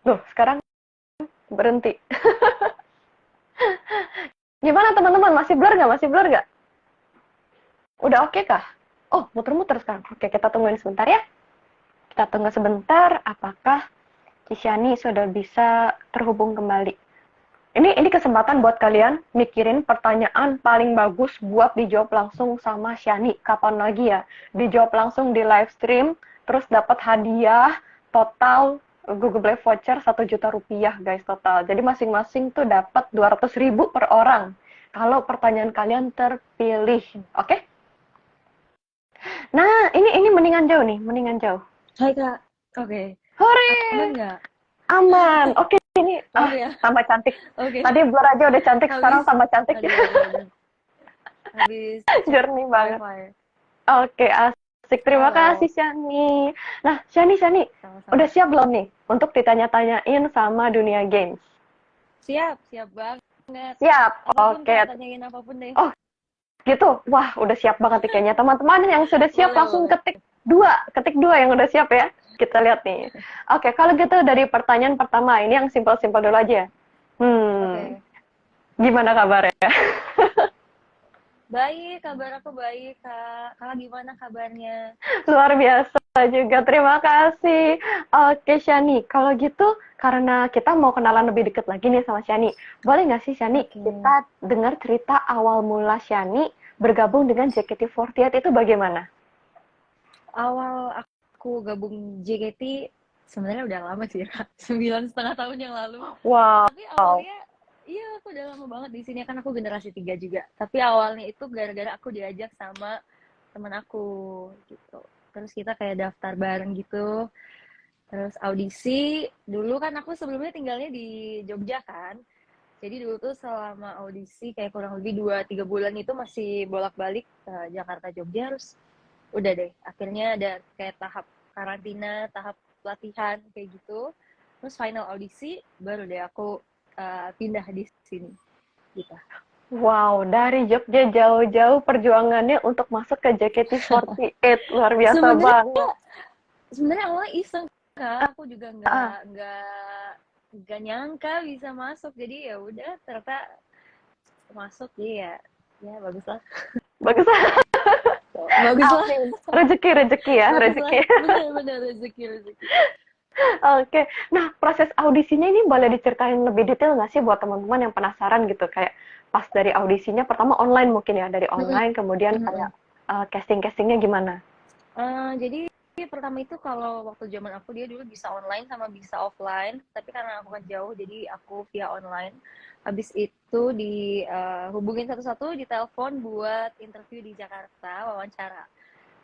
Loh, sekarang berhenti. Gimana teman-teman? Masih blur nggak? Masih blur nggak? Udah oke kah? Oh, muter-muter sekarang. Oke, kita tungguin sebentar ya. Kita tunggu sebentar. Apakah Cisyani sudah bisa terhubung kembali? Ini kesempatan buat kalian mikirin pertanyaan paling bagus buat dijawab langsung sama Syani. Kapan lagi ya? Dijawab langsung di live stream, terus dapat hadiah total Google Play voucher 1 juta rupiah guys total. Jadi masing-masing tuh dapat 200 ribu per orang. Kalau pertanyaan kalian terpilih, oke? Okay? Nah, ini mendingan jauh nih, mendingan jauh. Hai Kak, oke. Aman Hore! nggak? Aman. Oke, ini Aman ya? tambah cantik. Oke. Tadi blur aja udah cantik, sekarang Habis, tambah cantik. aduh, aduh. Habis cek Jernih banget. wifi. Oke, asik. Terima kasih, Halo, Shani. Nah, Shani, udah sama-sama. siap belum nih untuk ditanya-tanyain sama dunia games? Siap, siap banget. Siap. Apapun Oke. Kak, tanyain apapun deh. Oh, gitu. Wah, udah siap banget nih kayaknya. Teman-teman yang sudah siap Boleh, langsung boleh. ketik dua yang udah siap ya. Kita lihat nih. Oke, kalau gitu dari pertanyaan pertama, ini yang simpel-simpel dulu aja. Hmm, Oke. gimana kabarnya? Baik, kabar aku baik, Kak. Kakak gimana kabarnya? Luar biasa juga, terima kasih. Oke, Shani, kalau gitu karena kita mau kenalan lebih dekat lagi nih sama Shani, boleh nggak sih Shani Oke. kita dengar cerita awal mula Shani bergabung dengan JKT48 itu bagaimana? Awal aku gabung JKT sebenarnya udah lama sih, Kak. 9,5 tahun yang lalu. Wow, Tapi awalnya, iya aku udah lama banget di sini kan aku generasi 3 juga. Tapi awalnya itu gara-gara aku diajak sama teman aku gitu. Terus kita kayak daftar bareng gitu. Terus audisi. Dulu kan aku sebelumnya tinggalnya di Jogja kan. Jadi dulu tuh selama audisi kayak kurang lebih 2-3 bulan itu masih bolak-balik ke Jakarta Jogja. Terus udah deh. Akhirnya ada kayak tahap karantina, tahap latihan kayak gitu. Terus final audisi baru deh aku pindah di sini gitu. wow, dari Jogja jauh-jauh perjuangannya untuk masuk ke JKT48 luar biasa Sebenarnya banget. sebenarnya awalnya iseng Kak, aku juga Ah, nggak nyangka bisa masuk. Jadi ya udah ternyata masuk jadi ya ya baguslah. bagus, Baguslah. amin. Rezeki ya, Baguslah. rezeki. Benar-benar rezeki rezeki. Oke. Nah, proses audisinya ini boleh diceritain lebih detail nggak sih buat teman-teman yang penasaran gitu? Kayak pas dari audisinya pertama online mungkin ya, dari online kemudian kayak casting-castingnya gimana? Jadi pertama itu kalau waktu zaman aku dia dulu bisa online sama bisa offline, tapi karena aku kan jauh jadi aku via online. Habis itu hubungin satu-satu di telepon buat interview di Jakarta, wawancara.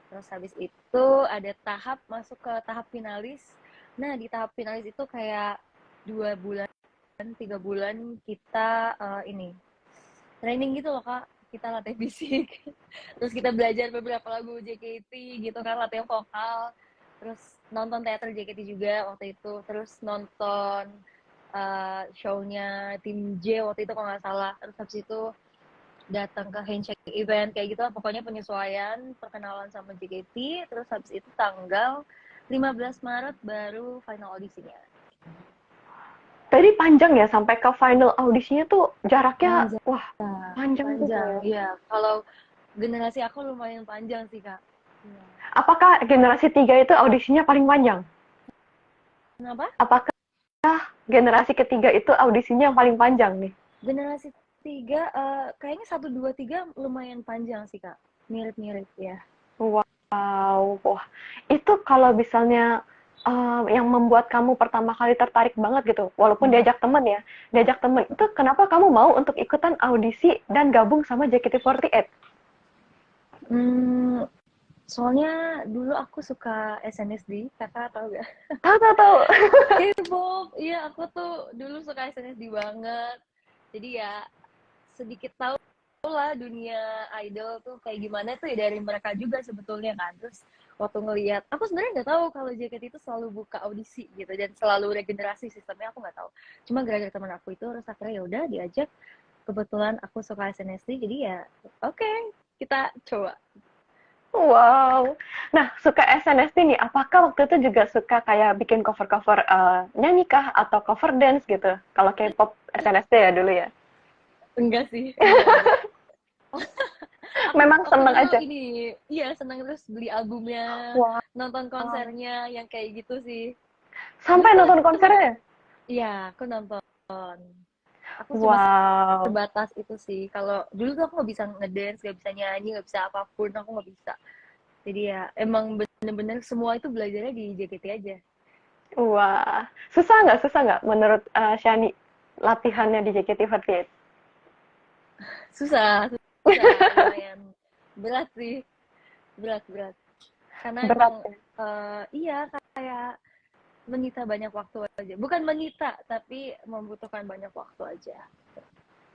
Terus habis itu ada tahap masuk ke tahap finalis. Nah, di tahap finalis itu kayak 2 bulan, 3 bulan kita ini training gitu loh Kak. Kita latih fisik. Terus kita belajar beberapa lagu JKT gitu kan, latihan vokal. Terus nonton teater JKT juga waktu itu. Terus nonton show-nya tim J waktu itu kalau nggak salah. Terus habis itu datang ke handshake event kayak gitu lah. Pokoknya penyesuaian, perkenalan sama JKT. Terus habis itu tanggal 15 Maret baru final audisinya. Tadi panjang ya sampai ke final audisinya tuh jaraknya, Panjang, wah panjang juga panjang. ya. Iya, kalau generasi aku lumayan panjang sih, Kak. Iya. Apakah generasi 3 itu audisinya paling panjang? Kenapa? Apakah generasi ketiga itu audisinya yang paling panjang nih? Generasi 3, kayaknya 1, 2, 3 lumayan panjang sih, Kak. Mirip-mirip ya. Wow, wah itu kalau misalnya yang membuat kamu pertama kali tertarik banget gitu, walaupun Mhm. diajak temen, itu kenapa kamu mau untuk ikutan audisi dan gabung sama JKT48? Mmm, soalnya dulu aku suka SNSD, Kakak tahu nggak? Tahu tahu tahu. K-pop, iya aku tuh dulu suka SNSD banget. Jadi ya sedikit tahu lah dunia idol tuh kayak gimana tuh ya dari mereka juga sebetulnya kan. Terus waktu ngelihat, aku sebenarnya nggak tahu kalau JKT itu selalu buka audisi gitu dan selalu regenerasi sistemnya aku nggak tahu. Cuma gara-gara teman aku itu terus akhirnya ya udah diajak. Kebetulan aku suka SNSD jadi ya oke, kita coba. Wow. Nah, suka SNSD nih, apakah waktu itu juga suka kayak bikin cover-cover nyanyi kah atau cover dance gitu? Kalau K-pop SNSD ya dulu ya. Enggak sih, enggak. Aku Memang aku seneng dulu aja. ini, iya senang terus beli albumnya, Wow. nonton konsernya yang kayak gitu sih. Dulu Sampai tuh nonton itu konsernya? iya, aku nonton. Aku cuma Wow. sebatas itu sih. Kalau dulu tuh aku nggak bisa ngedance, nggak bisa nyanyi, nggak bisa apapun, aku nggak bisa. Jadi ya emang bener-bener semua itu belajarnya di JKT aja. Wah. Susah nggak menurut Shani latihannya di JKT48? Susah, susah, lumayan berat sih, berat. Karena Berat emang ya? iya kayak menyita banyak waktu aja. Bukan menyita, tapi membutuhkan banyak waktu aja.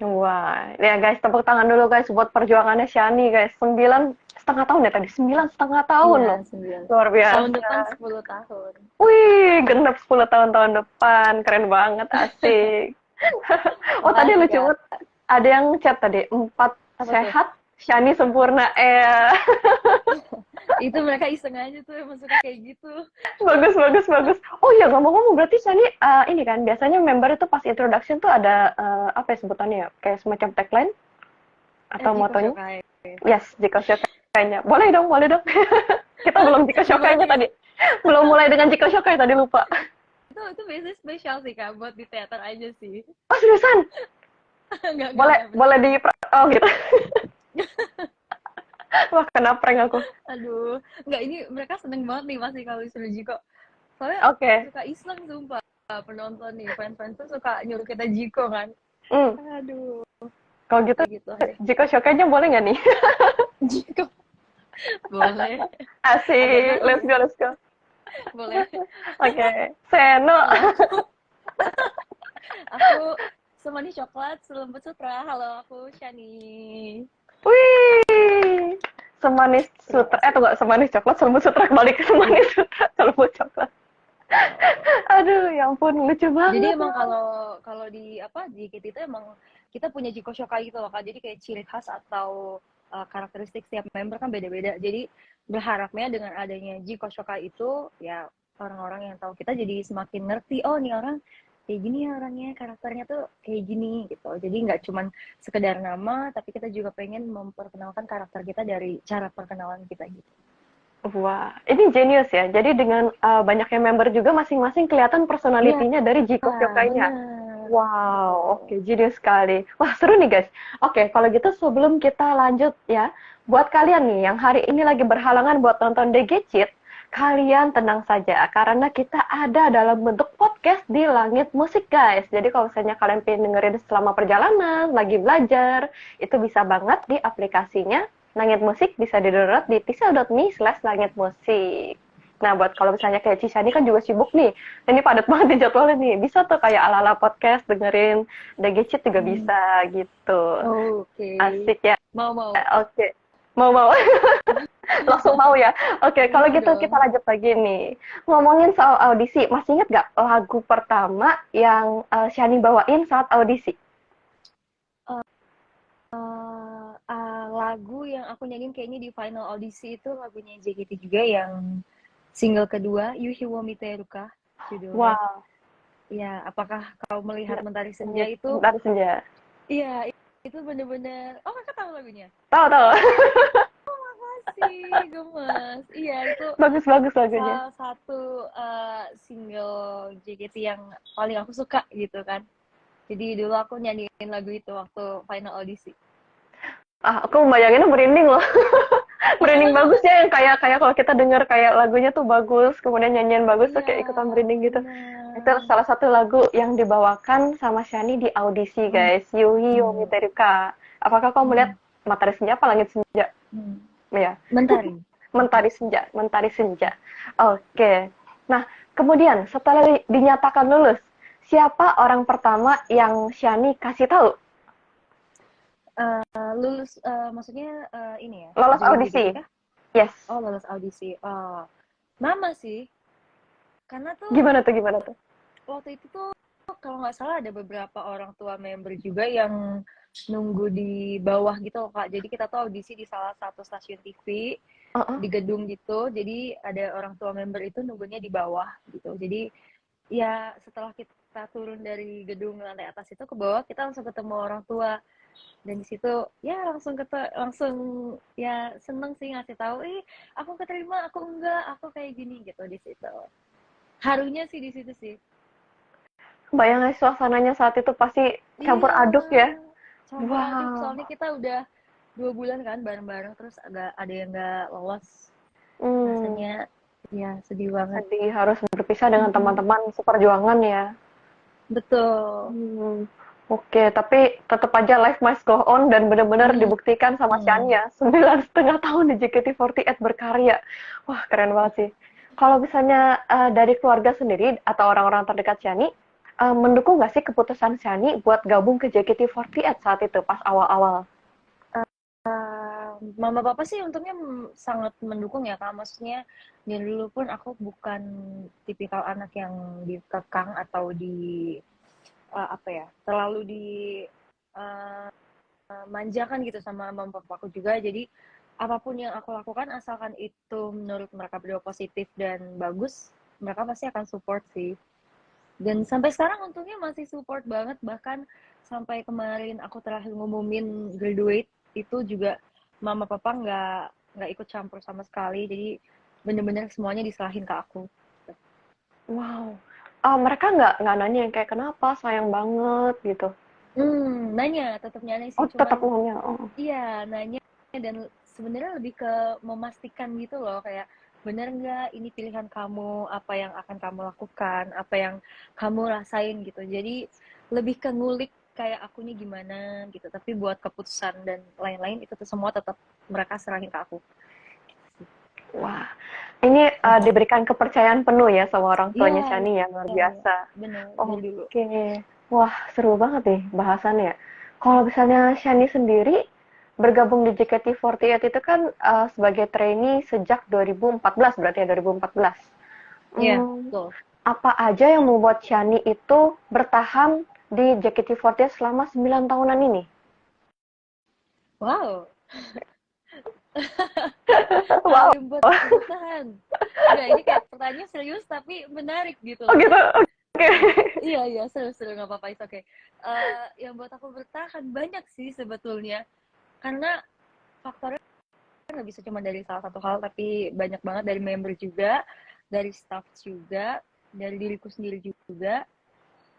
Wah, ya guys, tepuk tangan dulu guys buat perjuangannya Shani guys. 9,5 tahun ya tadi, 9,5 tahun Iya, loh. 9. Luar Tahun biasa. depan 10 tahun. Wih, genap 10 tahun tahun depan. Keren banget, asik. Oh, tadi Makasih, lucu Kak. banget. Ada yang chat tadi, 4 Apa tuh? sehat, Shani sempurna. Itu mereka iseng aja tuh, emang suka kayak gitu. Bagus, bagus, bagus. Oh iya, ngomong-ngomong berarti Shani ini kan biasanya member itu pas introduction tuh ada apa ya sebutannya ya? Kayak semacam tagline atau Jiko motonya? Shokai. Yes, jika Shokai-nya. Boleh dong, boleh dong. Kita belum jika Gimana Shokai-nya ya? tadi. Belum mulai dengan jika Shokai tadi lupa. Itu biasanya spesial sih, Kak, buat di teater aja sih. Oh, seriusan? Boleh Enggak, boleh bercanda. di oh gitu. Wah, kena prank aku. Aduh, enggak, ini mereka seneng banget nih pasti kalau disuruh Jiko. Soalnya Oke. suka iseng sumpah penonton nih, fans-fans tuh suka nyuruh kita Jiko kan. Hmm, Aduh, kalau gitu kayak gitu deh. jika Shokai-nya boleh nggak nih? Jiko, boleh. Agak Asik, narsis, let's go, let's go. boleh. Oke, Seno. Halo, aku semanis coklat, selembut sutra. Halo, aku Shani. Wih, semanis Terima sutra. kasih. Tunggu, semanis coklat, selembut sutra kembali ke semanis sutra, selembut coklat. Aduh, ya ampun, lucu Jadi banget emang loh. kalau di apa di JKT itu emang kita punya Jiko Shokai gitu loh Kak. Jadi kayak ciri khas atau karakteristik setiap member kan beda-beda. Jadi berharapnya dengan adanya Jiko Shokai itu ya orang-orang yang tahu kita jadi semakin ngerti, oh nih orang kayak gini ya orangnya, karakternya tuh kayak gini gitu. Jadi nggak cuman sekedar nama, tapi kita juga pengen memperkenalkan karakter kita dari cara perkenalan kita gitu. Wah, ini genius ya. Jadi dengan banyaknya member juga masing-masing kelihatan Iya, personalitinya dari Jiko Hyokainya. benar. Wow, Betul. oke, genius sekali. Wah, seru nih guys. Oke, kalau gitu sebelum kita lanjut ya, buat kalian nih yang hari ini lagi berhalangan buat nonton DGCit, kalian tenang saja karena kita ada dalam bentuk podcast di Langit Musik guys. Jadi kalau misalnya kalian pengen dengerin selama perjalanan, lagi belajar, itu bisa banget di aplikasinya Langit Musik, bisa di-download di tisa.me/langitmusik. Nah, buat kalau misalnya kayak Cisani kan juga sibuk nih, ini padat banget di jadwalnya nih. Bisa tuh kayak ala-ala podcast, dengerin DGCit juga Hmm. bisa gitu. Oke. Asik ya. Mau. Oke. Mau. Langsung mau ya. Oke, kalau Mau gitu kita dong. lanjut lagi nih. Ngomongin soal audisi, masih inget gak lagu pertama yang Shani bawain saat audisi? Lagu yang aku nyanyiin kayaknya di final audisi itu lagunya JKT juga yang single kedua, Yuhi wo Miteruka judulnya. Wow, Ya, apakah kau melihat Mentari Senja itu? Bentar senja. Iya, itu bener-bener. Oh, kakak tahu lagunya? Tahu. Makasih, gemes. Iya, itu Bagus lagunya. salah satu single JKT yang paling aku suka gitu kan. Jadi dulu aku nyanyiin lagu itu waktu final audisi. Aku bayanginnya merinding loh. Merinding bagus ya yang kayak kayak kalau kita denger kayak lagunya tuh bagus, kemudian nyanyian bagus tuh Iya, kayak ikutan merinding gitu. Itu benar. salah satu lagu yang dibawakan sama Shani di audisi Hmm. guys. Yuhi Yomi Teruka. Apakah kau melihat Hmm. Matahari Senja apa Langit Senja? Hmm. Ya, Mentari. Mentari Senja. Oke. Nah, kemudian setelah dinyatakan lulus, siapa orang pertama yang Shani kasih tahu Lulus, maksudnya ini ya, lolos join audisi? JKT kah? Yes. Oh, lulus audisi. Mama sih, karena tuh Gimana tuh? waktu itu tuh kalau nggak salah ada beberapa orang tua member juga yang nunggu di bawah gitu loh Kak. Jadi kita tuh audisi di salah satu stasiun TV. Heeh. di gedung gitu, jadi ada orang tua member itu nunggunya di bawah gitu. Jadi ya setelah kita turun dari gedung lantai atas itu ke bawah, kita langsung ketemu orang tua. Dan di situ ya langsung ya seneng sih ngasih tahu, aku keterima, aku enggak, aku kayak gini gitu di situ. Harunya sih di situ sih. Bayangin suasananya saat itu pasti campur Iya, aduk ya. campur aduk. Wow. Soalnya kita udah 2 bulan kan bareng-bareng, terus agak ada yang nggak lolos. Hmm, Rasanya ya sedih banget. sedih harus berpisah dengan Mm-mm. teman-teman seperjuangan ya. Betul. Hmm, oke, tapi tetap aja life must go on dan benar-benar Hmm. dibuktikan sama Shania 9,5 tahun di JKT48 berkarya. Wah, keren banget sih. Kalau misalnya dari keluarga sendiri atau orang-orang terdekat Shani, mendukung nggak sih keputusan Shani buat gabung ke JKT48 saat itu pas awal-awal? Mama papa sih untungnya sangat mendukung ya kak. Maksudnya dari dulu pun aku bukan tipikal anak yang dikekang atau apa ya terlalu manjakan gitu sama mama papaku juga. Jadi apapun yang aku lakukan asalkan itu menurut mereka berdua positif dan bagus, mereka pasti akan support sih. Dan sampai sekarang untungnya masih support banget, bahkan sampai kemarin aku terakhir ngumumin graduate itu juga mama papa nggak ikut campur sama sekali, jadi bener-bener semuanya diserahin ke aku. Wow. Mereka nggak nanya yang kayak kenapa sayang banget gitu. Nanya, tetap nanya Oh, sih, tetap cuman nanya. Oh. iya nanya dan sebenarnya lebih ke memastikan gitu loh, kayak bener nggak ini pilihan kamu, apa yang akan kamu lakukan, apa yang kamu rasain gitu. Jadi lebih ke ngulik kayak akunya gimana gitu, tapi buat keputusan dan lain-lain itu tuh semua tetap mereka serahin ke aku. Wah, ini diberikan kepercayaan penuh ya sama orang Iya, tuanya Shani ya, luar iya, iya, biasa. bener dari dulu. Oke, wah seru banget nih bahasannya. Kalau misalnya Shani sendiri bergabung di JKT48 itu kan sebagai trainee sejak 2014 berarti ya 2014. Iya, Hmm, betul. apa aja yang membuat Shani itu bertahan di JKT48 selama 9 tahunan ini? Wow, hal Wow, yang buat aku bertahan. Enggak, ini kayak pertanyaan serius tapi menarik gitu oh loh. gitu. Oke. Iya, iya, seru-seru, nggak apa-apa, it's okay. Yang buat aku bertahan banyak sih sebetulnya. Karena faktornya nggak bisa cuma dari salah satu hal, tapi banyak banget dari member juga, dari staff juga, dari diriku sendiri juga.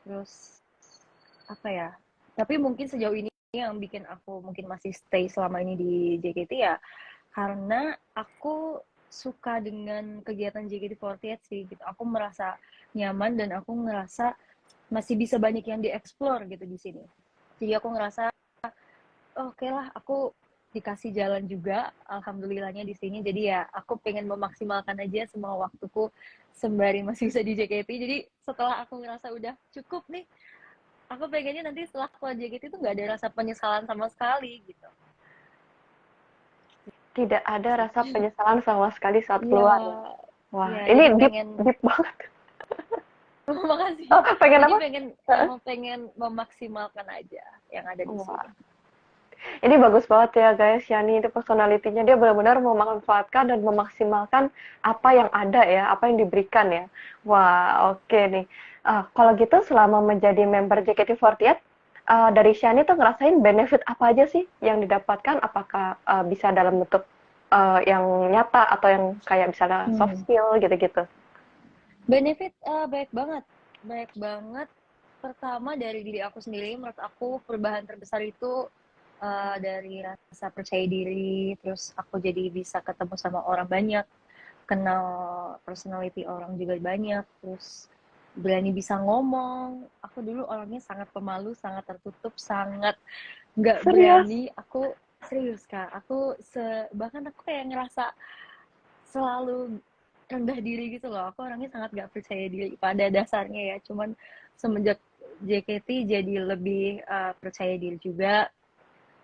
Terus, apa ya, tapi mungkin sejauh ini yang bikin aku mungkin masih stay selama ini di JKT ya, karena aku suka dengan kegiatan JKT48 sih gitu. Aku merasa nyaman dan aku ngerasa masih bisa banyak yang dieksplor gitu di sini. Jadi aku ngerasa oke lah, aku dikasih jalan juga alhamdulillahnya di sini. Jadi ya aku pengen memaksimalkan aja semua waktuku sembari masih bisa di JKT. Jadi setelah aku ngerasa udah cukup nih, aku pengennya nanti setelah keluar JKT itu nggak ada rasa penyesalan sama sekali gitu. Tidak ada rasa penyesalan sama sekali saat Iya, keluar. Wah, iya. Jadi ini deep pengen deep banget. makasih. Oh, pengen Jadi apa? pengen Heeh. emang pengen memaksimalkan aja yang ada di Wah, sini. ini bagus banget ya guys. Yani itu personalitinya dia benar-benar memanfaatkan dan memaksimalkan apa yang ada ya, apa yang diberikan ya. Wah, oke nih. Kalau gitu selama menjadi member JKT48, dari Shani tuh ngerasain benefit apa aja sih yang didapatkan? Apakah bisa dalam bentuk yang nyata atau yang kayak misalnya soft Hmm. skill gitu-gitu? Benefit banyak banget, banyak banget. Pertama dari diri aku sendiri, menurut aku perubahan terbesar itu dari rasa percaya diri, terus aku jadi bisa ketemu sama orang banyak, kenal personality orang juga banyak, terus berani bisa ngomong. Aku dulu orangnya sangat pemalu, sangat tertutup, sangat nggak Serius? berani. Aku serius kak, bahkan aku kayak ngerasa selalu rendah diri gitu loh. Aku orangnya sangat gak percaya diri pada dasarnya ya. Cuman semenjak JKT jadi lebih percaya diri juga.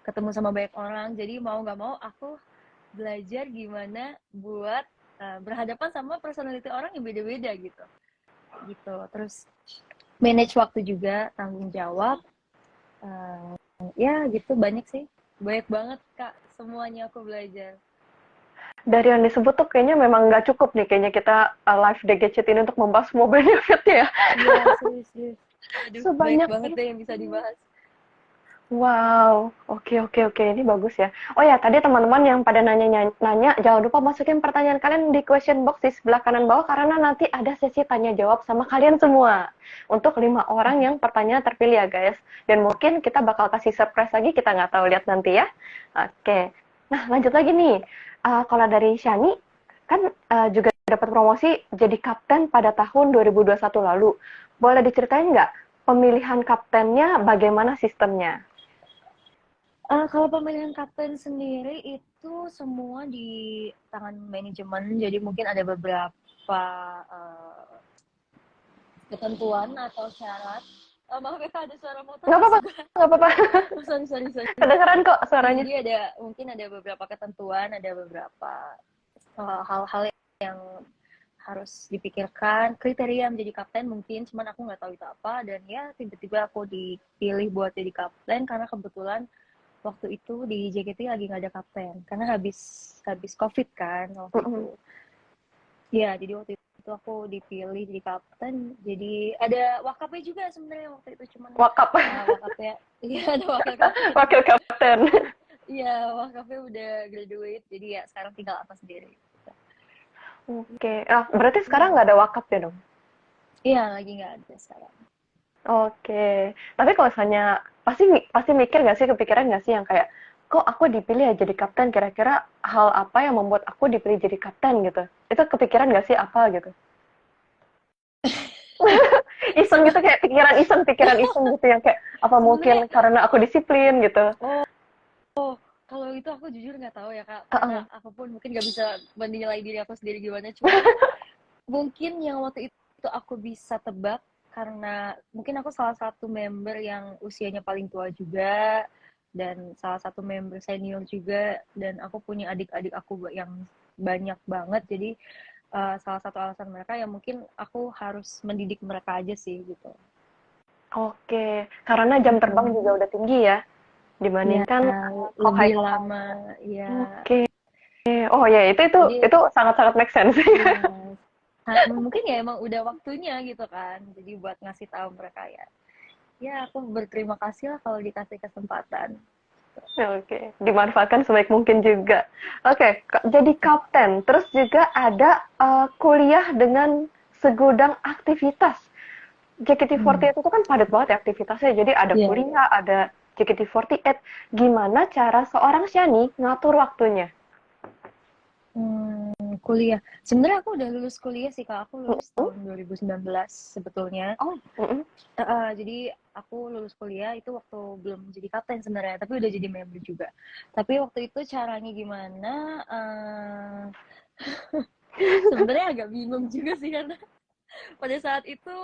Ketemu sama banyak orang. Jadi mau gak mau aku belajar gimana buat berhadapan sama personality orang yang beda-beda gitu. Gitu. Terus manage waktu juga, tanggung jawab. Ya gitu banyak sih. Banyak banget kak. Semuanya aku belajar. Dari yang disebut tuh kayaknya memang nggak cukup nih, kayaknya kita live The Gadget ini untuk membahas semua benefit ya. Iya, serius. Aduh, banyak Sebanyak banget deh yang bisa itu. dibahas. Wow, oke, ini bagus ya. Oh ya, tadi teman-teman yang pada nanya, jangan lupa masukin pertanyaan kalian di question box di sebelah kanan bawah karena nanti ada sesi tanya jawab sama kalian semua. Untuk 5 orang yang pertanyaan terpilih ya guys. Dan mungkin kita bakal kasih surprise lagi, kita nggak tahu, lihat nanti ya. Oke, nah lanjut lagi nih. Kalau dari Shani, kan juga dapat promosi jadi kapten pada tahun 2021 lalu. Boleh diceritain nggak pemilihan kaptennya, bagaimana sistemnya? Kalau pemilihan kapten sendiri itu semua di tangan manajemen, jadi mungkin ada beberapa ketentuan atau syarat. Maaf ya Kak, ada suara motor Nggak apa-apa, masuk. nggak apa-apa. Oh, sorry. Kedengeran kok suaranya. Jadi mungkin ada beberapa ketentuan, ada beberapa hal-hal yang harus dipikirkan, kriteria menjadi kapten mungkin, cuman aku nggak tahu itu apa, dan ya tiba-tiba aku dipilih buat jadi kapten karena kebetulan waktu itu di JKT lagi nggak ada kapten karena habis COVID kan waktu itu. Ya, jadi waktu itu aku dipilih jadi kapten. Jadi ada wakapnya juga sebenarnya waktu itu, cuman Wakap. wakapnya iya ada wakil kapten. Wakil kapten. Iya, wakapnya udah graduate, jadi ya sekarang tinggal aku sendiri. Oke. Nah, berarti sekarang nggak ada wakap ya dong? Iya, lagi nggak ada sekarang. Oke. Tapi kalau misalnya, pasti mikir nggak sih, kepikiran nggak sih yang kayak, kok aku dipilih ya jadi kapten, kira-kira hal apa yang membuat aku dipilih jadi kapten gitu? Itu kepikiran nggak sih apa gitu? Iseng gitu, kayak pikiran iseng gitu yang kayak, apa mungkin Sebenarnya karena aku disiplin gitu? kalau itu aku jujur nggak tahu ya Kak, Heeh. karena aku pun mungkin nggak bisa menilai diri aku sendiri gimana, cuman mungkin yang waktu itu aku bisa tebak karena mungkin aku salah satu member yang usianya paling tua juga dan salah satu member senior juga, dan aku punya adik-adik aku yang banyak banget, jadi salah satu alasan mereka ya mungkin aku harus mendidik mereka aja sih gitu. Oke. Karena jam terbang juga udah tinggi ya, Ya, dibandingkan lebih Hokkaido. lama ya. Oke. Oh ya, Jadi itu sangat-sangat make sense. ya mungkin ya emang udah waktunya gitu kan. Jadi buat ngasih tahu mereka ya. Ya aku berterima kasih lah kalau dikasih kesempatan. Oke, dimanfaatkan sebaik mungkin juga. Oke, jadi kapten, terus juga ada kuliah dengan segudang aktivitas. JKT48 itu kan padat banget ya aktivitasnya, jadi ada Iya. kuliah, ada JKT48. Gimana cara seorang Shani ngatur waktunya? Kuliah. Sebenarnya aku udah lulus kuliah sih Kak. Aku lulus Mm-mm. tahun 2019 sebetulnya. Oh, mm-mm. Jadi aku lulus kuliah itu waktu belum jadi kapten sebenarnya, tapi udah jadi member juga. Tapi waktu itu caranya gimana? Sebenarnya agak bingung juga sih karena pada saat itu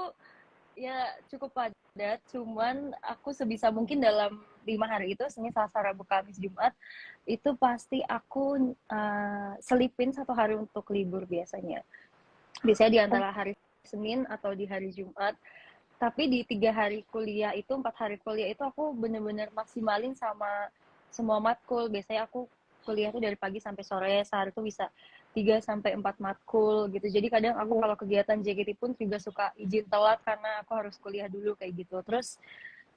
ya cukup padat, cuman aku sebisa mungkin dalam 5 hari itu, Senin, Selasa, Rabu, Kamis, Jumat, itu pasti aku selipin 1 hari untuk libur biasanya. Biasanya di antara hari Senin atau di hari Jumat. Tapi di 3 hari kuliah itu, 4 hari kuliah itu aku bener-bener maksimalin sama semua matkul. Biasanya aku kuliah tuh dari pagi sampai sore, sehari tuh bisa 3 sampai 4 matkul gitu. Jadi kadang aku kalau kegiatan JKT pun juga suka izin telat karena aku harus kuliah dulu kayak gitu. Terus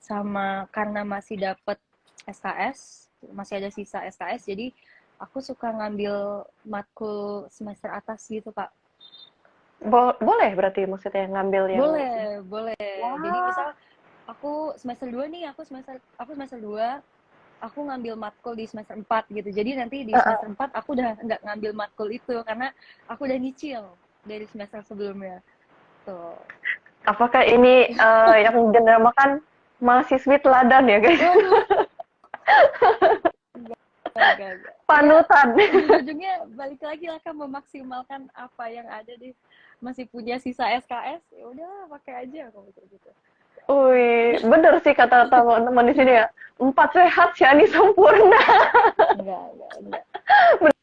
sama karena masih dapet SKS, masih ada sisa SKS, jadi aku suka ngambil matkul semester atas gitu Kak. Boleh berarti maksudnya ngambil yang... Boleh. Jadi Wah, misal aku semester 2 nih, aku semester 2, aku ngambil matkul di semester 4 gitu. Jadi nanti di semester 4 aku udah nggak ngambil matkul itu karena aku udah nyicil dari semester sebelumnya. Tuh. apakah ini yang dinamakan mahasiswi teladan ya guys? Waduh, enggak. Ya, Panutan. ujung-ujungnya balik lagi lah kan memaksimalkan apa yang ada deh. Masih punya sisa SKS, ya udah pakai aja kalau gitu. Wih, bener sih kata teman-teman di sini ya. 4 sehat, Shani sempurna. Enggak.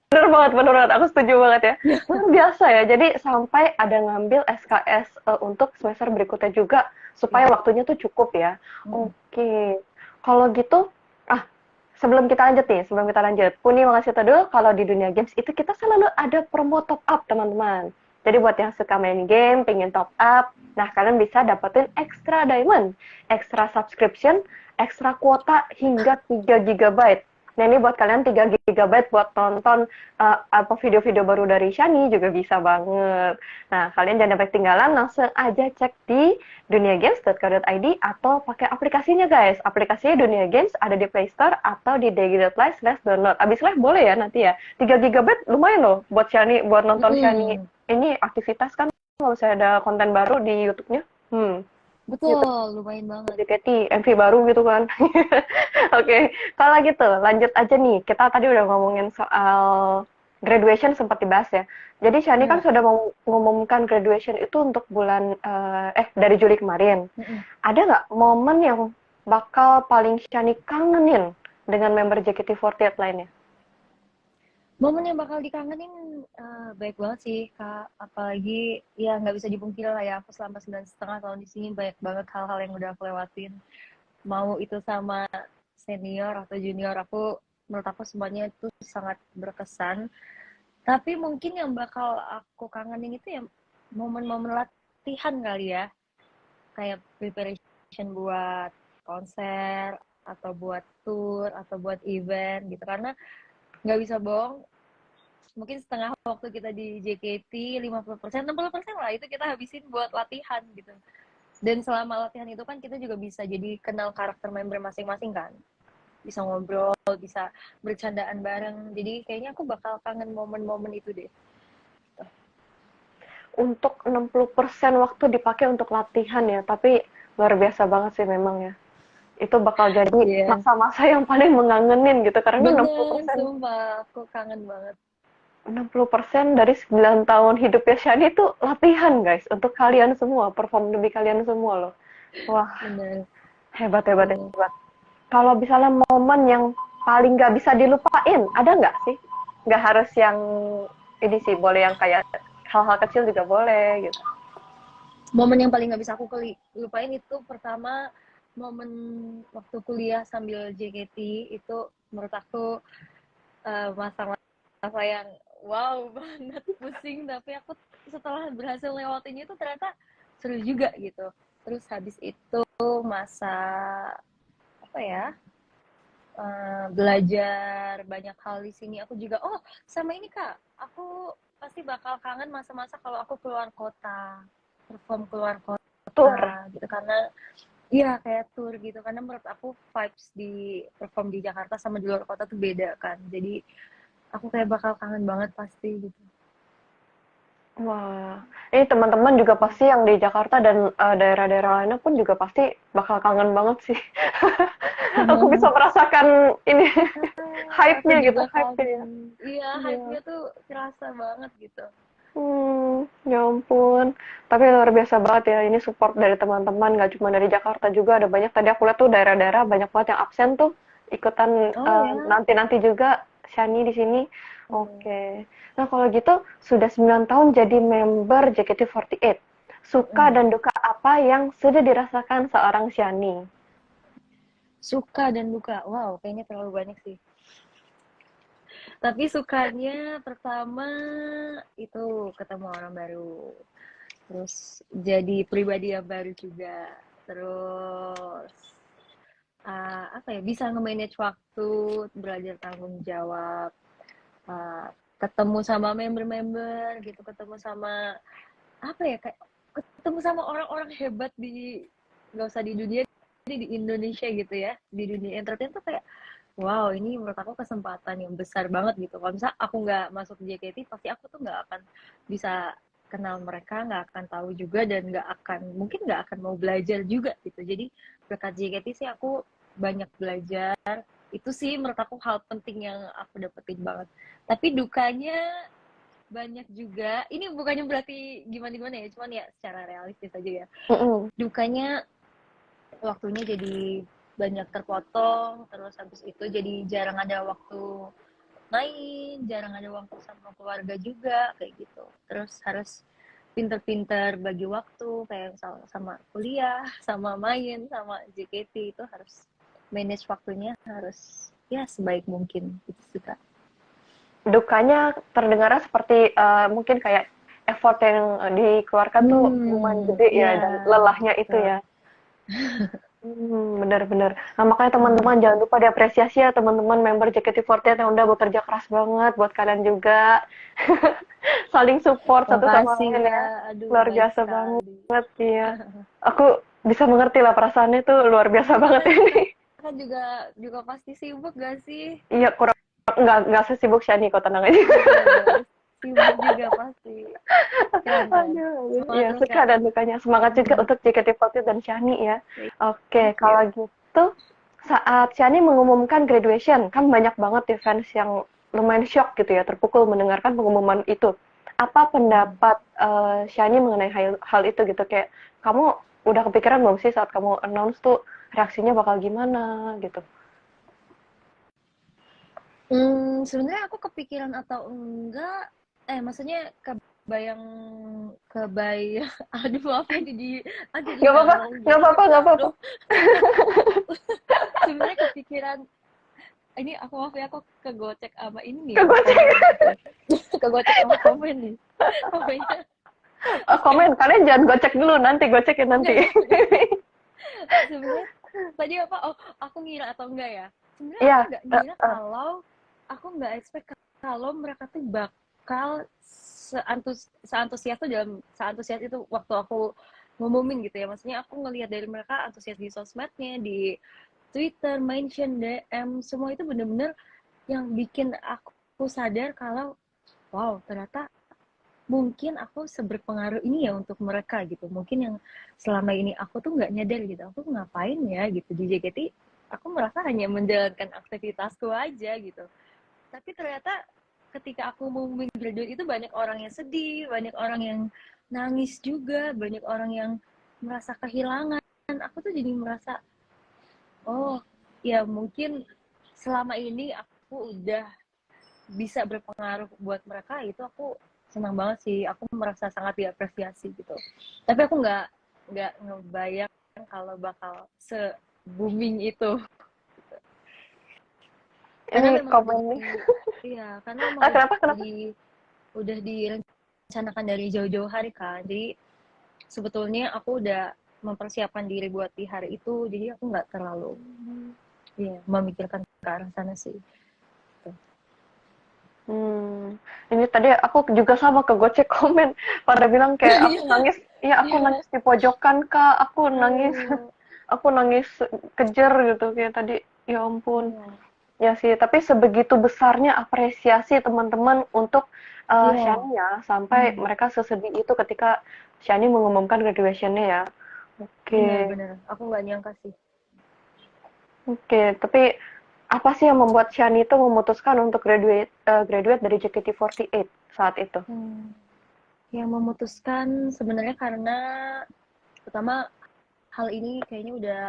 Bener banget. Aku setuju banget ya. Luar biasa ya. Jadi sampai ada ngambil SKS untuk semester berikutnya juga supaya Ya. waktunya tuh cukup ya. Oke. Kalau gitu, ah sebelum kita lanjut, Puni mau ngasih tau dulu kalau di dunia games itu kita selalu ada promo top up, teman-teman. Jadi buat yang suka main game, pengen top up, nah kalian bisa dapetin extra diamond, extra subscription, extra kuota hingga 3 GB. Nah ini buat kalian 3 GB buat tonton apa video-video baru dari Shani juga bisa banget. Nah kalian jangan sampai ketinggalan, langsung aja cek di duniagames.co.id atau pakai aplikasinya guys. Aplikasinya Dunia Games ada di Play Store atau di dg.live/download. Abis live boleh ya nanti ya. 3 GB lumayan loh buat Shani, buat nonton Shani. Ini aktivitas kan kalau saya ada konten baru di YouTube-nya. Betul, Gitu. lumayan banget. JKT, MV baru gitu kan. Oke, kalau gitu lanjut aja nih. Kita tadi udah ngomongin soal graduation sempat dibahas ya. Jadi Shani kan sudah mengumumkan graduation itu untuk bulan dari Juli kemarin. Ada nggak momen yang bakal paling Shani kangenin dengan member JKT48 lainnya? Momen yang bakal dikangenin baik banget sih Kak, apalagi ya nggak bisa dipungkiri lah ya, aku selama 9,5 tahun di sini banyak banget hal-hal yang udah aku lewatin, mau itu sama senior atau junior, menurut aku semuanya itu sangat berkesan. Tapi mungkin yang bakal aku kangenin itu ya momen-momen latihan kali ya, kayak preparation buat konser atau buat tour atau buat event gitu, karena nggak bisa bohong, mungkin setengah waktu kita di JKT 50%, 60% lah itu kita habisin buat latihan gitu. Dan selama latihan itu kan kita juga bisa jadi kenal karakter member masing-masing kan, bisa ngobrol, bisa bercandaan bareng. Jadi kayaknya aku bakal kangen momen-momen itu deh. Untuk 60% waktu dipakai untuk latihan ya, tapi luar biasa banget sih memang ya. Itu bakal jadi masa-masa yang paling mengangenin gitu, karena 60%. Sumpah, aku kangen banget. 60% dari 9 tahun hidupnya Shani itu latihan guys, untuk kalian semua, perform demi kalian semua loh. Wah, hebat. Kalau misalnya momen yang paling nggak bisa dilupain, ada nggak sih? Nggak harus yang ini sih, boleh yang kayak hal-hal kecil juga boleh gitu. Momen yang paling nggak bisa aku lupain itu pertama momen waktu kuliah sambil JKT, itu menurut aku masa-masa yang wow banget, pusing, tapi aku setelah berhasil lewatinnya itu ternyata seru juga gitu. Terus habis itu masa apa ya, belajar banyak hal di sini. Aku juga sama ini Kak, aku pasti bakal kangen masa-masa kalau aku keluar kota, perform keluar kota tour gitu, karena iya kayak tour gitu, karena menurut aku vibes di perform di Jakarta sama di luar kota tuh beda kan, jadi aku kayak bakal kangen banget pasti gitu. Wah, ini teman-teman juga pasti yang di Jakarta dan daerah-daerah lainnya pun juga pasti bakal kangen banget sih. Aku bisa merasakan ini hype-nya gitu, hype-nya. Iya, hype-nya tuh kerasa banget gitu. Ya ampun. Tapi luar biasa banget ya, ini support dari teman-teman, nggak cuma dari Jakarta juga, ada banyak tadi aku lihat tuh daerah-daerah banyak banget yang absen tuh ikutan nanti-nanti juga Shani di sini. Oke. Nah, kalau gitu sudah 9 tahun jadi member JKT48. Suka dan duka apa yang sudah dirasakan seorang Shani? Suka dan duka. Wow, kayaknya terlalu banyak sih. Tapi sukanya pertama itu ketemu orang baru. Terus jadi pribadi yang baru juga. Terus apa ya, bisa nge-manage waktu, belajar tanggung jawab, ketemu sama member-member gitu, ketemu sama apa ya, kayak ketemu sama orang-orang hebat di, nggak usah di dunia, di Indonesia gitu ya, di dunia entertain tuh kayak wow, ini menurut aku kesempatan yang besar banget gitu. Kalau misalnya aku nggak masuk JKT, pasti aku tuh nggak akan bisa kenal mereka, nggak akan tahu juga, dan mungkin nggak akan mau belajar juga gitu. Jadi berkat JKT sih aku banyak belajar. Itu sih menurut aku hal penting yang aku dapetin banget. Tapi dukanya banyak juga. Ini bukannya berarti gimana-gimana ya, cuman ya secara realistis aja ya. Dukanya waktunya jadi banyak terpotong, terus habis itu jadi jarang ada waktu main, jarang ada waktu sama keluarga juga, kayak gitu. Terus harus pinter-pinter bagi waktu, kayak sama kuliah, sama main, sama JKT, itu harus manage waktunya, harus ya sebaik mungkin itu suka. Dukanya terdengarnya seperti mungkin kayak effort yang dikeluarkan tuh lumayan gede ya, Ya, dan lelahnya itu betul. ya. Benar-benar. Nah, makanya teman-teman jangan lupa diapresiasi ya teman-teman member JKT48 yang udah bekerja keras banget buat kalian juga. Saling support satu sama Makasih lain ya, ya. aduh Luar baik biasa sekali. banget ya. Aku bisa mengerti lah perasaannya tuh luar biasa Tapi banget ini. kakak juga juga pasti sibuk gak sih? Iya, kurang nggak sesibuk Shani kok, tenang aja. Aduh, sibuk juga pasti. Keren, keren. Aduh, Semangat ya terus, suka Kak. dan dukanya. Semangat juga untuk JKT48 dan Shani ya. Oke, Thank you. kalau gitu saat Shani mengumumkan graduation, kan banyak banget ya fans yang lumayan shock gitu ya, terpukul mendengarkan pengumuman itu. Apa pendapat Shani mengenai hal itu gitu? Kayak kamu udah kepikiran belum sih saat kamu announce tuh reaksinya bakal gimana gitu? Sebenarnya aku kepikiran atau enggak, maksudnya kebayang kebayang aduh maaf ya jadi Gak apa-apa, galau gak gitu apa-apa, gak apa-apa. loh. Sebenarnya kepikiran ini aku maaf ya aku kegocek sama ini nih sama Kegocek. komen gitu. Kegocek sama komen nih. Pokoknya Komen, kalian jangan gocek dulu, nanti gocekin enggak nanti. enggak. Sebenarnya tadi apa? Oh, aku ngira atau enggak ya? Sebenarnya aku Iya, nggak ngira kalau aku nggak expect kalau mereka tuh bakal seantusias tuh seantusias itu waktu aku ngumumin gitu ya. Maksudnya aku ngelihat dari mereka antusias di sosmednya, di Twitter, mention, DM, semua itu bener-bener yang bikin aku sadar kalau wow, ternyata mungkin aku seberpengaruh ini ya untuk mereka gitu. Mungkin yang selama ini aku tuh nggak nyadar gitu. Aku ngapain ya gitu di JKT. Aku merasa hanya menjalankan aktivitasku aja gitu. Tapi ternyata ketika aku mau graduate itu banyak orang yang sedih, banyak orang yang nangis juga, banyak orang yang merasa kehilangan. Aku tuh jadi merasa, oh ya mungkin selama ini aku udah bisa berpengaruh buat mereka, itu aku senang banget sih. Aku merasa sangat diapresiasi gitu. Tapi aku nggak ngebayang kalau bakal se booming itu. Karena ini memang udah komen nih. iya, karena memang Ah, kenapa, kenapa? udah direncanakan dari jauh-jauh hari kan. Jadi sebetulnya aku udah mempersiapkan diri buat di hari itu, jadi aku nggak terlalu ya memikirkan ke arah sana sih. Ini tadi aku juga sama ke Gocek komen. Pada bilang kayak aku Iya, nangis, ya aku iya. nangis di pojokan kak, aku nangis, Aduh, aku nangis kejer gitu kayak tadi. Ya ampun. iya, Ya sih, tapi sebegitu besarnya apresiasi teman-teman untuk iya. Shani ya, sampai mereka sesedih itu ketika Shani mengumumkan graduation-nya ya. Oke, Benar-benar. Aku nggak nyangka sih. oke. Tapi apa sih yang membuat Shani itu memutuskan untuk graduate dari JKT48 saat itu? Hmm. Yang memutuskan sebenarnya karena pertama hal ini kayaknya udah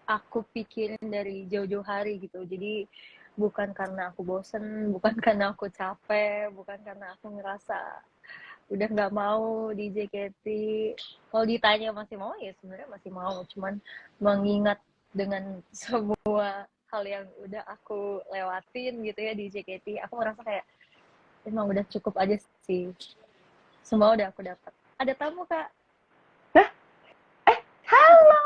aku pikirin dari jauh-jauh hari gitu. Jadi bukan karena aku bosen, bukan karena aku capek, bukan karena aku ngerasa udah nggak mau di JKT. Kalau ditanya masih mau ya sebenarnya masih mau, cuman mengingat dengan semua hal yang udah aku lewatin gitu ya di JKT, aku ngerasa kayak emang udah cukup aja sih. Semua udah aku dapat. Ada tamu kak. Nah, halo!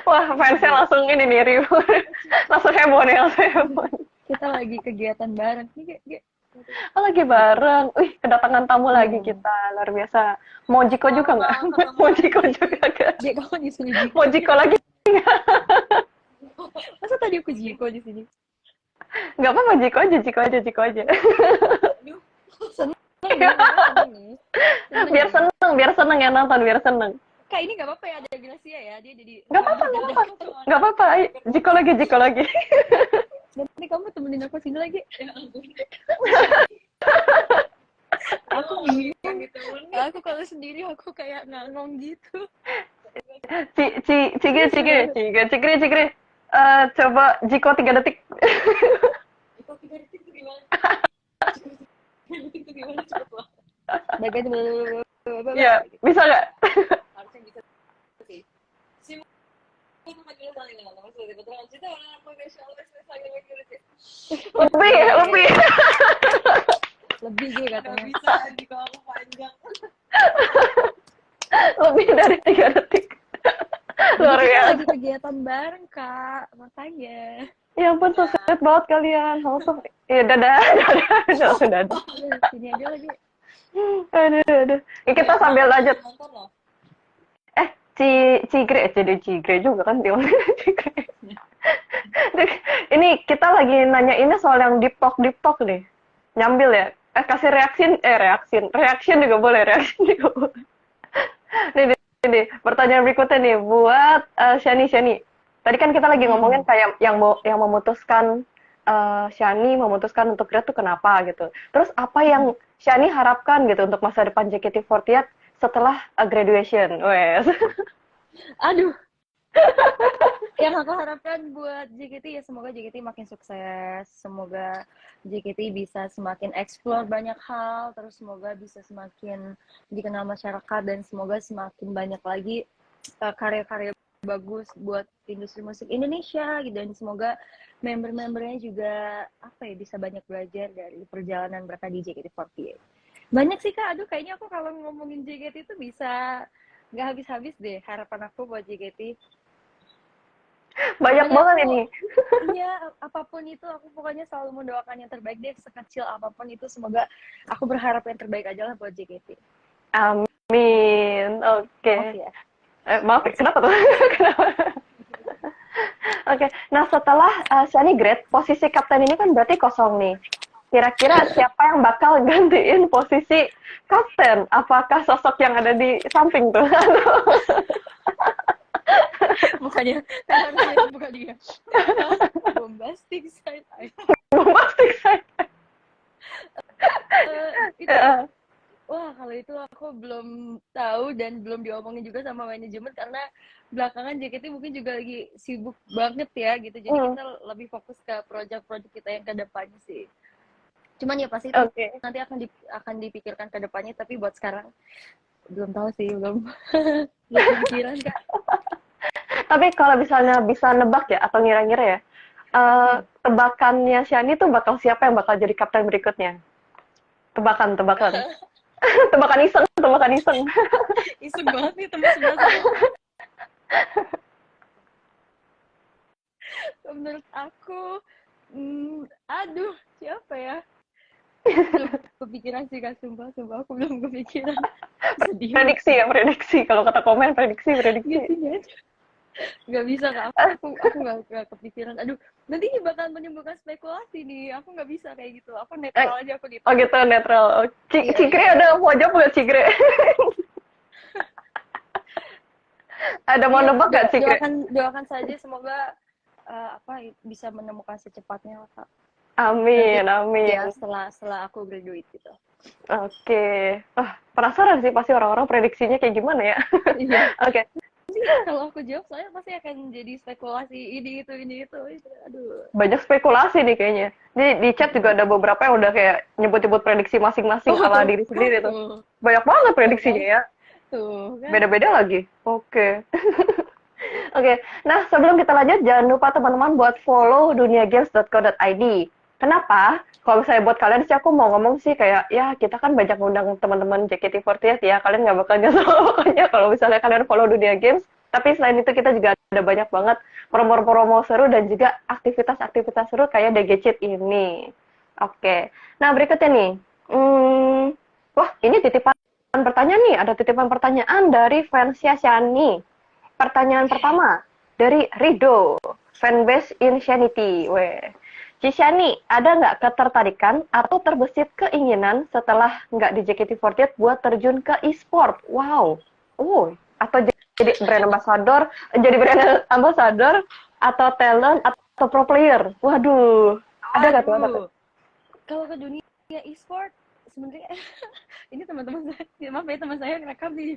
Wah, fansnya Aduh, langsung ini nih, ribut. Langsung heboh nih, langsung heboh. kita lagi kegiatan bareng nih kayak Oh, lagi bareng. Wih, kedatangan tamu lagi iya. kita. Luar biasa. Mau Jiko juga nggak? Lama ketemu Mau Jiko lagi. juga nggak? Dia kamu di sini Mau Jiko. Jiko lagi? Masa tadi aku Jiko di sini? Nggak apa-apa, Jiko aja, Jiko aja, Jiko aja. Aduh, seneng nih, mereka seneng nih. Seneng nih. Biar seneng ya nonton, biar seneng. Kak ini nggak apa-apa ya ada Gracia ya, dia jadi Nggak apa-apa, nggak apa-apa. Nggak apa-apa, ayo. Jiko lagi, Jiko lagi. nanti kamu temenin aku sini lagi. Ya ampun. Aku bingung. Aku kalau sendiri aku kayak ngangong gitu. Cigre, Cigre, Cigre, Cigre, Cigre. Coba Jiko 3 detik. Jiko 3 detik itu gimana? Jiko 3 detik itu gimana? Cepet lah. Bagai Ya, bisa nggak? harusnya bisa sih. pakai paling lama maksudnya betul kita udah profesional lagi Lebih. lebih juga Nggak katanya. bisa Adi kalau aku panjang. Lebih dari 3 detik. Luar Jadi kita biasa. lagi kegiatan bareng kak, makanya. Ya ampun, so sweet banget kalian. Langsung, ya dadah. Udah, sini aja lagi. Aduh. Ya, kita sambil lanjut. Nonton loh. Cigre juga kan dia. Cigre. Ini kita lagi nanya ini soal yang deep talk nih. Nyambil ya. Kasih reaction juga boleh, Nih, pertanyaan berikutnya nih buat Shani. Tadi kan kita lagi ngomongin kayak yang memutuskan Shani memutuskan untuk grad tuh kenapa gitu. Terus apa yang Shani harapkan gitu untuk masa depan JKT48 setelah graduation? Wes. Aduh, yang aku harapkan buat JKT ya semoga JKT makin sukses, semoga JKT bisa semakin explore banyak hal, terus semoga bisa semakin dikenal masyarakat dan semoga semakin banyak lagi karya-karya bagus buat industri musik Indonesia gitu, dan semoga member-membernya juga bisa banyak belajar dari perjalanan mereka di JKT48. Banyak sih kak, aduh kayaknya aku kalau ngomongin JKT itu bisa nggak habis-habis deh harapan aku buat JKT. Banyak Pokoknya banget aku, ini. iya apapun itu aku pokoknya selalu mendoakan yang terbaik deh, sekecil apapun itu semoga aku berharap yang terbaik aja lah buat JKT. Amin. Oke. Maaf ya. Maaf, kenapa tuh? Kenapa? Oke. Nah, setelah Shani grad, posisi kapten ini kan berarti kosong nih. Kira-kira siapa yang bakal gantiin posisi kapten? Apakah sosok yang ada di samping tuh? Bukannya harusnya bukan dia. Bombastic side eye. Bombastic saya. Itu wah kalau itu aku belum tahu dan belum diomongin juga sama manajemen karena belakangan JKT mungkin juga lagi sibuk banget ya gitu, jadi kita lebih fokus ke project-project kita yang kedepannya sih. Cuman ya pasti itu nanti akan dipikirkan ke depannya, tapi buat sekarang belum tahu sih, belum kepikiran kak. Tapi kalau misalnya bisa nebak ya atau ngira-ngira ya, tebakannya Shani tuh bakal siapa yang bakal jadi kapten berikutnya? Tebakan. Tebakan iseng. Iseng banget nih teman sebelah saya. Menurut aku, aduh siapa ya? Belum kepikiran sih kak, sumpah aku belum kepikiran. Sedih. Prediksi. Kalau kata komen prediksi. Gitu ya. Gak bisa kak, aku gak kepikiran. Aduh, nanti ini bakal menimbulkan spekulasi nih. Aku gak bisa kayak gitu. Aku netral aja aku gitu. Oh gitu, netral. Cigre ada mau jawab nggak Cigre? Ada mau nebak nggak Cigre? Doakan saja semoga bisa menemukan secepatnya lah kak. Amin. Ya setelah aku graduate gitu. Oke. Penasaran sih pasti orang-orang prediksinya kayak gimana ya. Iya. Oke. Kalau aku jawab saya pasti akan jadi spekulasi ini itu. Aduh. Banyak spekulasi nih kayaknya. Di chat juga ada beberapa yang udah kayak nyebut-nyebut prediksi masing-masing ala diri sendiri tuh. Banyak banget prediksinya ya. Tuh, kan? Beda-beda lagi. Oke. Oke. Nah, sebelum kita lanjut jangan lupa teman-teman buat follow duniagames.co.id. Kenapa? Kalau misalnya buat kalian sih aku mau ngomong sih kayak ya kita kan banyak ngundang teman-teman JKT48 ya, kalian nggak bakal nyesel pokoknya kalau misalnya kalian follow Dunia Games. Tapi selain itu kita juga ada banyak banget promo-promo seru dan juga aktivitas-aktivitas seru kayak DGCit ini. Oke. Nah berikutnya nih, wah ini titipan pertanyaan nih, ada titipan pertanyaan dari fansnya Shani. Pertanyaan pertama dari Rido, fanbase Insanity. Shani, ada nggak ketertarikan atau terbesit keinginan setelah nggak di JKT48 buat terjun ke e-sport? Wow. Atau jadi brand ambassador atau talent atau pro player? Waduh. Ada nggak tuh? Kalau ke dunia e-sport sebenarnya ini teman-teman saya, maaf ya teman saya ngerekam nih.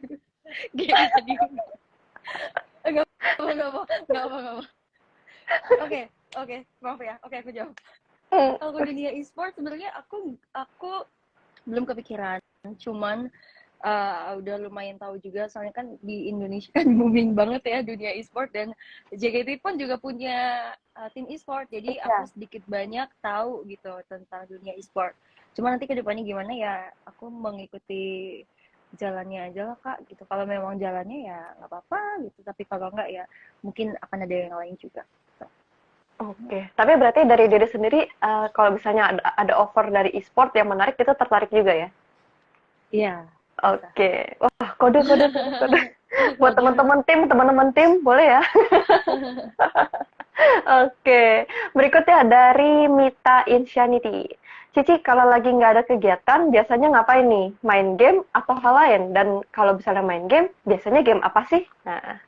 Enggak apa. Oke, maaf ya. Oke, aku jawab. Kalau ke dunia e-sport sebenarnya aku belum kepikiran. Cuman udah lumayan tahu juga, soalnya kan di Indonesia kan booming banget ya dunia e-sport, dan JKT pun juga punya tim e-sport, jadi Iya. aku sedikit banyak tahu gitu tentang dunia e-sport. Cuma nanti kedepannya gimana ya, aku mengikuti jalannya aja lah Kak gitu. Kalau memang jalannya ya nggak apa-apa gitu, tapi kalau nggak ya mungkin akan ada yang lain juga. Oke, tapi berarti dari diri sendiri, kalau misalnya ada offer dari e-sport yang menarik, itu tertarik juga ya? Iya, bisa. Oke, wah kode kode kode kode. Buat Kode. teman-teman tim boleh ya? Oke, berikutnya dari Mita Insyaniti. Cici, kalau lagi nggak ada kegiatan, biasanya ngapain nih? Main game atau hal lain? Dan kalau misalnya main game, biasanya game apa sih? Nah,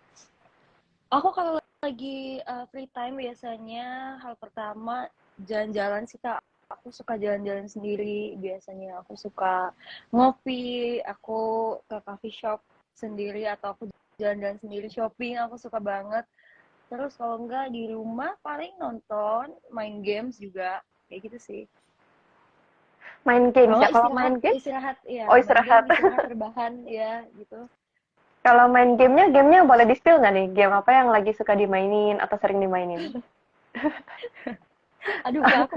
Aku kalau lagi free time biasanya hal pertama jalan-jalan sih Kak. Aku suka jalan-jalan sendiri biasanya. Aku suka ngopi, aku ke coffee shop sendiri, atau aku jalan-jalan sendiri shopping, aku suka banget. Terus kalau enggak di rumah paling nonton, main games juga. Kayak gitu sih. main Kalau games ya. enggak Kalau istirahat, main games, istirahat ya, oh main game, istirahat. istirahat rebahan ya gitu. Kalau main gamenya boleh di-spill nggak nih? Game apa yang lagi suka dimainin atau sering dimainin? Aduh Kak, aku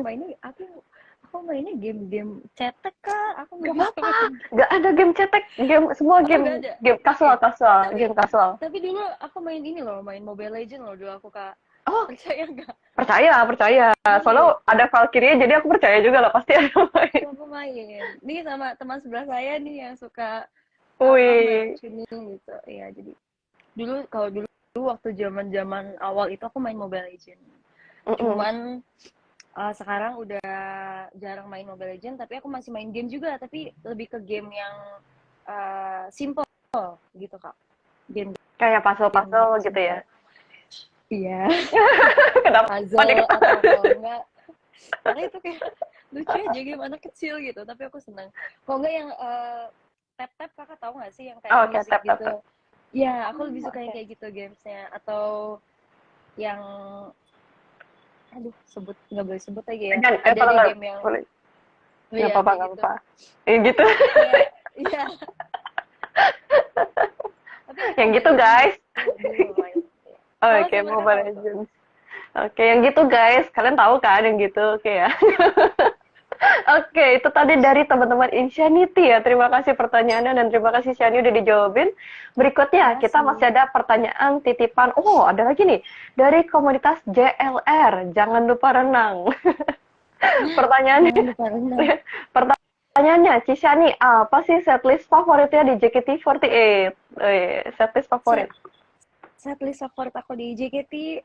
mainnya game-game cetek Kak. Aku Gak nggak bisa apa-apa, main. gak ada game cetek, game semua Oh nggak game ada. game Oke. kasual kasual, Tapi game kasual. tapi dulu aku main ini loh, main Mobile Legend loh dulu aku Kak. Oh, Percaya nggak? percaya, percaya. Soalnya Iya, ada Valkyrie, jadi aku percaya juga lah pasti ada main. aku main. Nih sama teman sebelah saya nih yang suka Wih, meracuni gitu. Iya, jadi dulu waktu zaman-zaman awal itu aku main Mobile Legend. mm-mm. Cuman sekarang udah jarang main Mobile Legend, tapi aku masih main game juga, tapi lebih ke game yang simple gitu Kak. Game Kayak game puzzle-puzzle gitu ya. simple. Iya, Kenapa nih puzzle ketawa? atau kalau enggak, karena itu kayak lucu aja game anak kecil gitu, tapi aku senang. Kalau enggak yang tap tap, Kakak tahu nggak sih yang kayak Oh, oke, musik tap tap tap. gitu? Ya, aku lebih suka yang Oke. kayak gitu gamesnya, atau yang aduh sebut nggak boleh sebut lagi ya. Jangan, Ada kalau deh nggak game yang boleh, nggak ya apa-apa, kayak nggak gitu. apa-apa. Gitu. Kayak iya, tapi Yang gitu Mobile Legends guys. itu dulu main. Sama Oke, sih mereka Mobile tahu tuh. Legends. Oke, yang gitu guys. Kalian tahu kan yang gitu? Oke ya. Oke, itu tadi dari teman-teman Insyaniti ya. Terima kasih pertanyaannya dan terima kasih Syani udah dijawabin. Berikutnya, kita masih Makasih. ada pertanyaan titipan. Oh, ada lagi nih. Dari komunitas JLR. Jangan lupa renang. Jangan Pertanyaannya, lupa renang. pertanyaannya, Cisyani, apa sih setlist favoritnya di JKT48? Setlist Set favorit. setlist favorit aku di JKT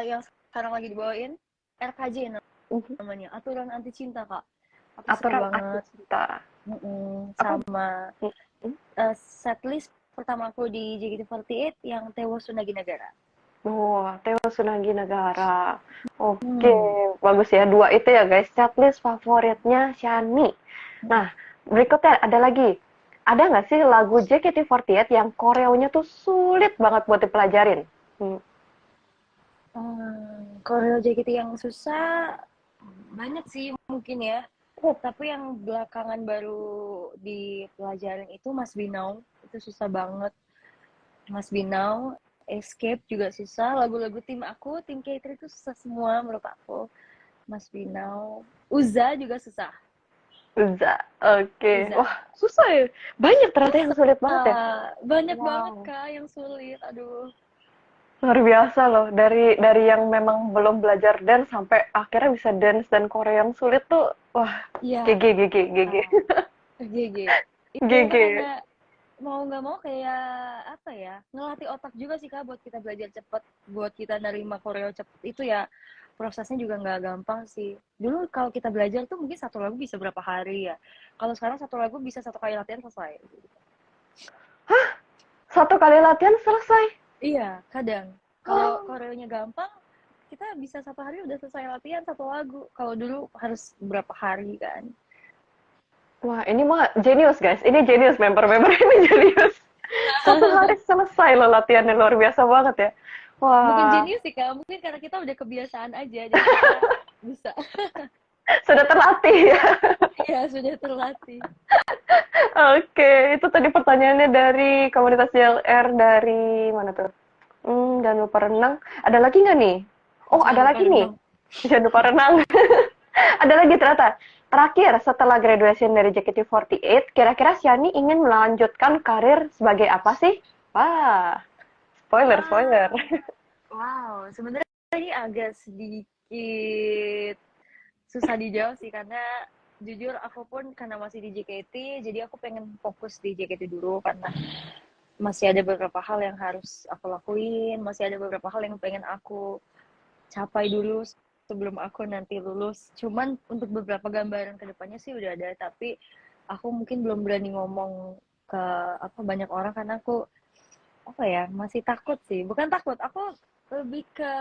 yang sekarang lagi dibawain RKJ Mhm. namanya, Aturan Anti Cinta Kak. Aku suka Aturan anti banget. cinta. Apa? Sama Mhm. setlist pertama aku di JKT48 yang Tewo Sunagi Negara. Wah, Teo Sunagi Negara. Oke, Hmm. bagus ya. Dua itu ya guys, setlist favoritnya Shani. Nah, berikutnya ada lagi. Ada nggak sih lagu JKT48 yang koreonya tuh sulit banget buat dipelajarin? Hmm. Koreo JKT yang susah banyak sih mungkin ya. Oh, Tapi yang belakangan baru dipelajarin itu Mas Binau, itu susah banget. Mas Binau, Escape juga susah. Lagu-lagu tim aku, tim K3 itu susah semua menurut aku. Mas Binau, Uza juga susah. Uza. Oke. Uza Wah, susah ya. Banyak ternyata yang susah, sulit banget ya. banyak banget Wow. Kak yang sulit. Aduh, Luar biasa loh. Dari yang memang belum belajar dance sampai akhirnya bisa dance dan Korea yang sulit tuh. Wah, iya, GG, GG, GG. GG. Itu GG. karena mau nggak mau kayak apa ya, ngelatih otak juga sih Kak buat kita belajar cepet, buat kita nerima koreo cepet itu ya, prosesnya juga nggak gampang sih. Dulu kalau kita belajar tuh mungkin satu lagu bisa berapa hari ya, kalau sekarang satu lagu bisa satu kali latihan selesai. Satu kali latihan selesai. Iya, kadang kalau Oh. koreonya gampang kita bisa satu hari udah selesai latihan satu lagu, kalau dulu harus berapa hari kan. Wah, ini mah jenius guys. Ini jenius member-member ini jenius. Satu hari selesai loh latihannya luar biasa banget ya. Bukan Wah, jenius sih Kak, mungkin karena kita udah kebiasaan aja jadi kita bisa. Sudah terlatih ya. Iya, sudah terlatih. Oke, itu tadi pertanyaannya dari komunitas JLR dari mana tuh? Jangan lupa renang. Ada lagi nggak nih? Oh, Jangan ada lupa lagi nih. renang. Jangan lupa renang. Ada lagi ternyata. Terakhir, setelah graduation dari JKT48, kira-kira Shani ingin melanjutkan karir sebagai apa sih? Wah, spoiler, spoiler. Wah, wow. Sebenarnya ini agak sedikit susah dijawab sih karena jujur aku pun karena masih di JKT, jadi aku pengen fokus di JKT dulu karena masih ada beberapa hal yang harus aku lakuin, masih ada beberapa hal yang pengen aku capai dulu sebelum aku nanti lulus. Cuman untuk beberapa gambaran kedepannya sih udah ada, tapi aku mungkin belum berani ngomong ke apa banyak orang karena aku apa ya masih takut sih. Bukan takut, aku lebih ke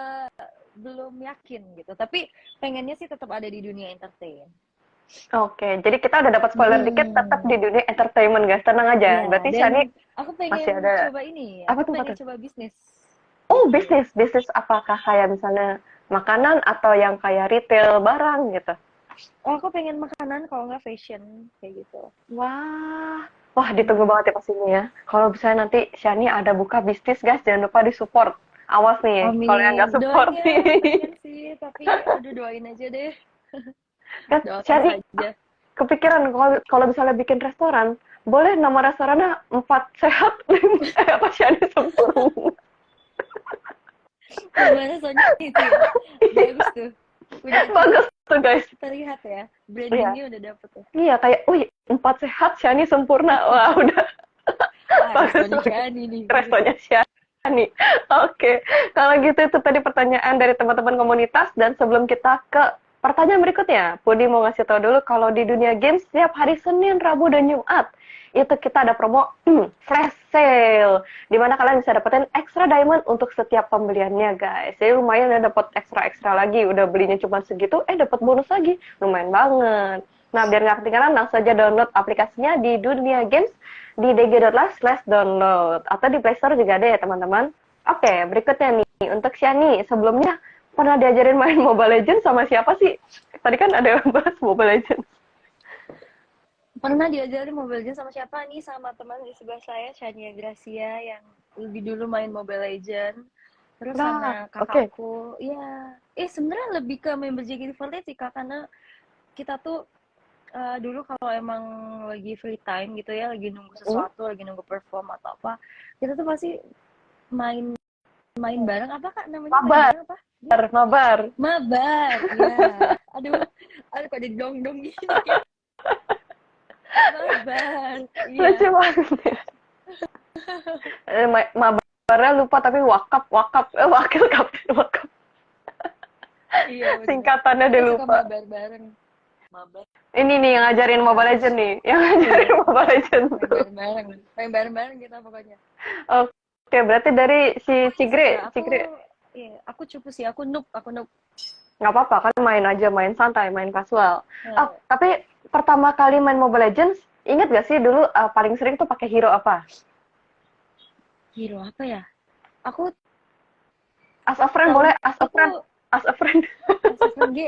belum yakin gitu. Tapi pengennya sih tetap ada di dunia entertain. Oke, jadi kita udah dapat spoiler dikit, tetap Hmm, di dunia entertainment, guys. Tenang aja. ya. Berarti Dan Shani aku masih pengen ada. coba ini, Apa aku tuh, apa pengen tuh? coba bisnis Oh, dikit. bisnis. Bisnis apakah kayak misalnya makanan atau yang kayak retail barang gitu? Oh, aku pengen makanan kalau nggak fashion kayak gitu. Wah, wah ditunggu Hmm. banget ya pas ini ya. Kalau misalnya nanti Shani ada buka bisnis, guys, jangan lupa disupport. Awas nih, kalau yang Amin. nggak support Doain ya, nih. pengen sih, tapi aduh doain aja deh. Kan Doakan Shani saja. kepikiran kalau kalau misalnya bikin restoran, boleh nama restorannya empat sehat, apa Shani sempurna. Gimana soalnya itu ya? Bagus tuh. Udah Bagus tuh, guys. terlihat ya. Iya, Brandingnya udah dapet tuh. iya kayak, wih, empat sehat, Shani sempurna. Wah, udah Ah, bagus, restonya bagus. Shani nih. Gitu. Restonya Shani. Oke, kalau gitu itu tadi pertanyaan dari teman-teman komunitas dan sebelum kita ke pertanyaan berikutnya, Pudi mau ngasih tahu dulu kalau di dunia games setiap hari Senin, Rabu, dan Jumat itu kita ada promo flash sale di mana kalian bisa dapetin extra diamond untuk setiap pembeliannya, guys. Jadi lumayan ya dapat ekstra-ekstra lagi. Udah belinya cuma segitu, dapat bonus lagi. Lumayan banget. Nah, biar nggak ketinggalan, langsung saja download aplikasinya di Dunia Games di dg.live/download atau di Play Store juga ada ya, teman-teman. Oke, berikutnya nih untuk Shani. Sebelumnya pernah diajarin main Mobile Legends sama siapa sih? Tadi kan ada yang bahas Mobile Legends. Pernah diajarin Mobile Legends sama siapa nih? Sama teman di sebelah saya, Shania Gracia, yang lebih dulu main Mobile Legends. Terus Nah, sama oke. kakakku, ya, sebenarnya lebih ke member JKT48 sih kak, karena kita tuh dulu kalau emang lagi free time gitu ya, lagi nunggu Hmm? sesuatu, lagi nunggu perform atau apa, kita tuh pasti main main bareng apa kak namanya main Mabar, bareng apa? Dia mabar. mabar, ya. Aduh kok jadi dong dong gini ya. Mabar, Lucu iya, banget ya. Mabarnya lupa tapi wakap, wakap. Wakil kapten wakap. iya bener. Singkatannya dia Kita suka lupa. mabar bareng, mabar Ini nih yang ngajarin Mobile bareng, Legends nih. Yang ngajarin iya, Mobile Legends tuh. main bareng bareng kita pokoknya. Oke, berarti dari si Aku ini sih Cigre, kak, Cigre iya, aku cupu sih, aku noob. nggak apa-apa kan main aja, main santai, main kasual. Oh, Nah, tapi pertama kali main Mobile Legends, inget gak sih dulu paling sering tuh pakai hero apa? hero apa ya? Aku As a friend boleh, tahu as a friend, aku as a friend. Asafran G.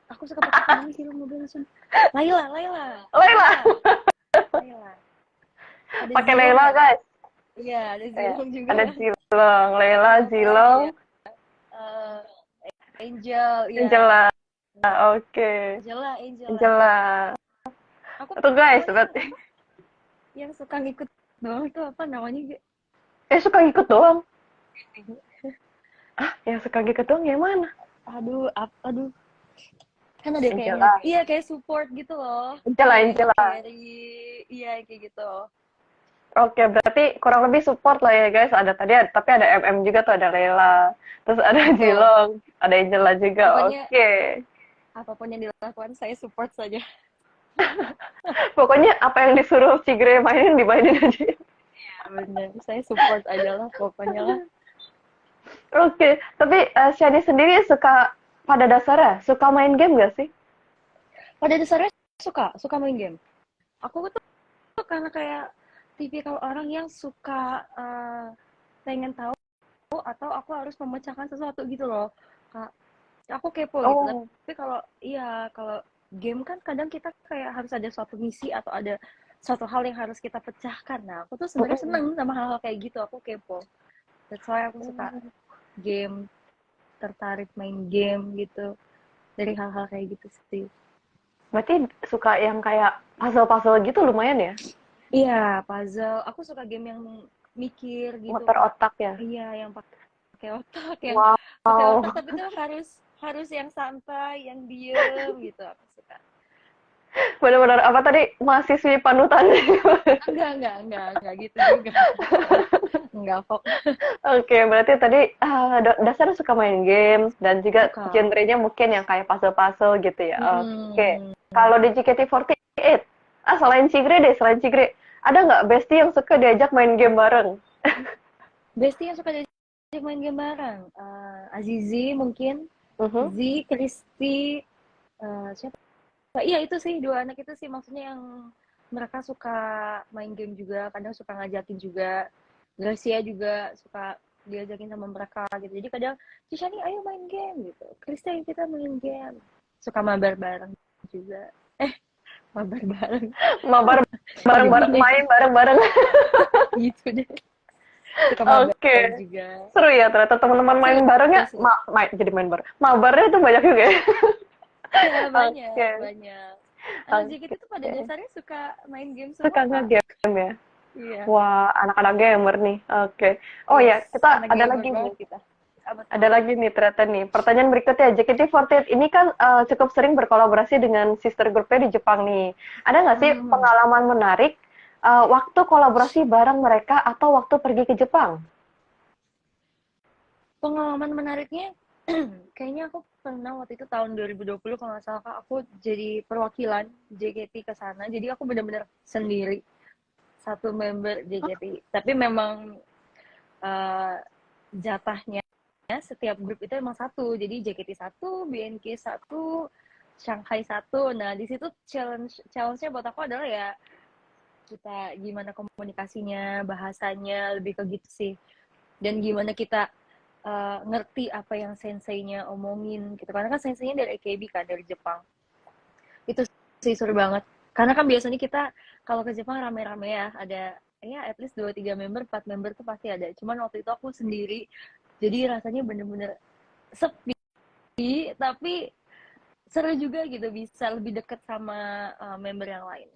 Aku suka pakai apa namanya hero Mobile Legends? Layla, Layla, Layla, Layla, Layla. Ada pakai Zilong Layla nggak kak? guys. Iya, ada Ya, Zilong juga. ada Zilong, Layla, Sama apa lagi ya? Zilong, Eh, Angel, ya. Angela. Oke, Angela. Angela. Aku Itu guys, tahu berarti. yang suka ngikut doang itu apa namanya? Suka ngikut doang. Yang suka ngikut doang yang mana? Aduh. Kan ada kayaknya, Angela. iya kayak support gitu loh. Angela, Kayak Angela. nge-carry, iya kayak gitu. Oke, berarti kurang lebih support lah ya guys. Ada tadi, tapi ada MM juga tuh, ada Lela. Terus ada Betul. Jilong, ada Angela juga. Pokoknya Oke. apapun yang dilakukan saya support saja. Pokoknya apa yang disuruh Cigre mainin, dimainin aja. Bener, saya support aja lah pokoknya lah. Oke, tapi Shani sendiri suka, pada dasarnya, suka main game gak sih? Pada dasarnya suka main game. Aku tuh karena kayak tipikal orang yang suka pengen tahu atau aku harus memecahkan sesuatu gitu loh. Kak, aku kepo gitu. Oh, Tapi kalau iya kalau game kan kadang kita kayak harus ada suatu misi atau ada suatu hal yang harus kita pecahkan. Nah, aku tuh sebenarnya seneng sama hal-hal kayak gitu, aku kepo. That's why aku suka game, tertarik main game gitu. Dari hal-hal kayak gitu sih. Berarti suka yang kayak puzzle-puzzle gitu lumayan ya? Iya, puzzle. Aku suka game yang mikir gitu, Muter Kak. otak ya? Iya, yang pakai otak, yang pakai Wow. otak tapi tuh harus yang santai, yang diem gitu. Aku suka. Benar-benar apa tadi mahasiswi panutan. Enggak gitu juga. Enggak kok. Oke, berarti tadi dasarnya suka main games dan juga Suka. genrenya mungkin yang kayak puzzle-puzzle gitu ya. Oke. Mm-mm. Kalau di JKT48, selain Cigre, ada nggak bestie yang suka diajak main game bareng? Bestie yang suka diajak main game bareng. Azizi mungkin. Mhm. Z, Kristi, siapa? Iya itu sih, dua anak itu sih maksudnya yang mereka suka main game juga, kadang suka ngajakin juga. Gracia juga suka diajakin sama mereka gitu. Jadi kadang, Cishani ayo main game gitu. Kristi ayo kita main game. Suka mabar bareng juga. Mabar bareng. Mabar Jadi bareng-bareng, gini, main bareng-bareng. gitu deh. Suka mabar Oke. juga. Seru ya ternyata teman-teman main barengnya Seru. jadi main bareng. Mabarnya itu banyak juga ya. Iya Oke. banyak. Anak JKT Oke. itu pada dasarnya suka main game Suka semua, Kak. nge-game ya. Iya. Wah, anak-anak gamer nih. Oke. Oh Yes, ya, kita anak ada gamer lagi nih. banget kita. Apa Ada tuh? lagi nih ternyata nih. Pertanyaan berikutnya, JKT48 ini kan cukup sering berkolaborasi dengan sister groupnya di Jepang nih. Ada nggak sih Hmm, pengalaman menarik waktu kolaborasi bareng mereka atau waktu pergi ke Jepang? pengalaman menariknya, kayaknya aku pernah waktu itu tahun 2020 kalau nggak salah Kak, aku jadi perwakilan JKT ke sana. Jadi aku benar-benar sendiri, satu member JKT. Tapi memang eh, jatahnya setiap grup itu emang satu. Jadi JKT satu, BNK satu, Shanghai satu. Nah di situ challenge-nya buat aku adalah ya kita gimana komunikasinya, bahasanya, lebih ke gitu sih. Dan gimana kita ngerti apa yang senseinya omongin gitu. Karena kan senseinya dari AKB kan, dari Jepang. Itu sih seru banget. Karena kan biasanya kita kalau ke Jepang rame-rame ya, ada ya at least 2-3 member, 4 member tuh pasti ada. Cuman waktu itu aku sendiri, jadi rasanya bener-bener sepi, tapi seru juga gitu, bisa lebih deket sama member yang lain.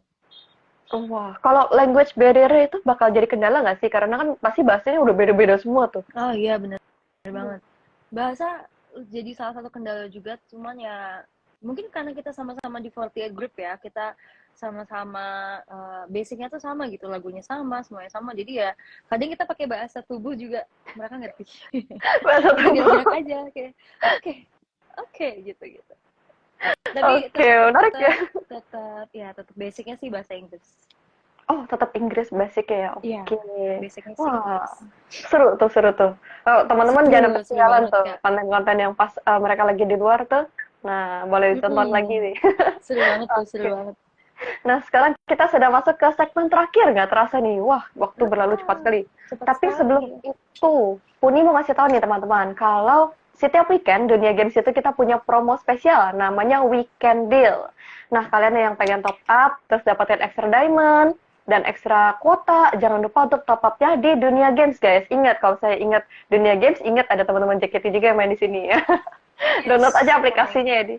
Wah, kalau language barrier itu bakal jadi kendala nggak sih? Karena kan pasti bahasanya udah beda-beda semua tuh. Oh iya bener banget. Bahasa jadi salah satu kendala juga, cuman ya mungkin karena kita sama-sama di 48 group ya, kita sama-sama basicnya tuh sama gitu, lagunya sama, semuanya sama. Jadi ya kadang kita pakai bahasa tubuh juga mereka ngerti. Bahasa Kita gerak-gerak tubuh. aja kayak oke, oke gitu-gitu. Tapi Oke, menarik ya. tetap basicnya sih bahasa Inggris. Oh, tetap Inggris basic ya. Iya, Oke. basicnya sih Wah, Inggris. seru tuh, seru tuh. Oh, teman-teman jangan Seru ketinggalan banget tuh Kak. konten-konten yang pas mereka lagi di luar tuh. Nah, boleh ditonton lagi Mm-mm. nih. Seru banget tuh, seru Oke. banget. Nah, sekarang kita sudah masuk ke segmen terakhir, nggak terasa nih. Wah, waktu berlalu cepat Ah, sekali. cepat Tapi sebelum sekali. itu, Puni mau ngasih tahu nih teman-teman, kalau setiap weekend Dunia Games itu kita punya promo spesial, namanya Weekend Deal. Nah, kalian yang pengen top up, terus dapetin extra diamond, dan ekstra kuota, jangan lupa untuk top up-nya di Dunia Games, guys. Ingat, kalau saya ingat Dunia Games, ingat ada teman-teman JKT juga yang main di sini ya. Download Yes, aja komeng. aplikasinya ya, di.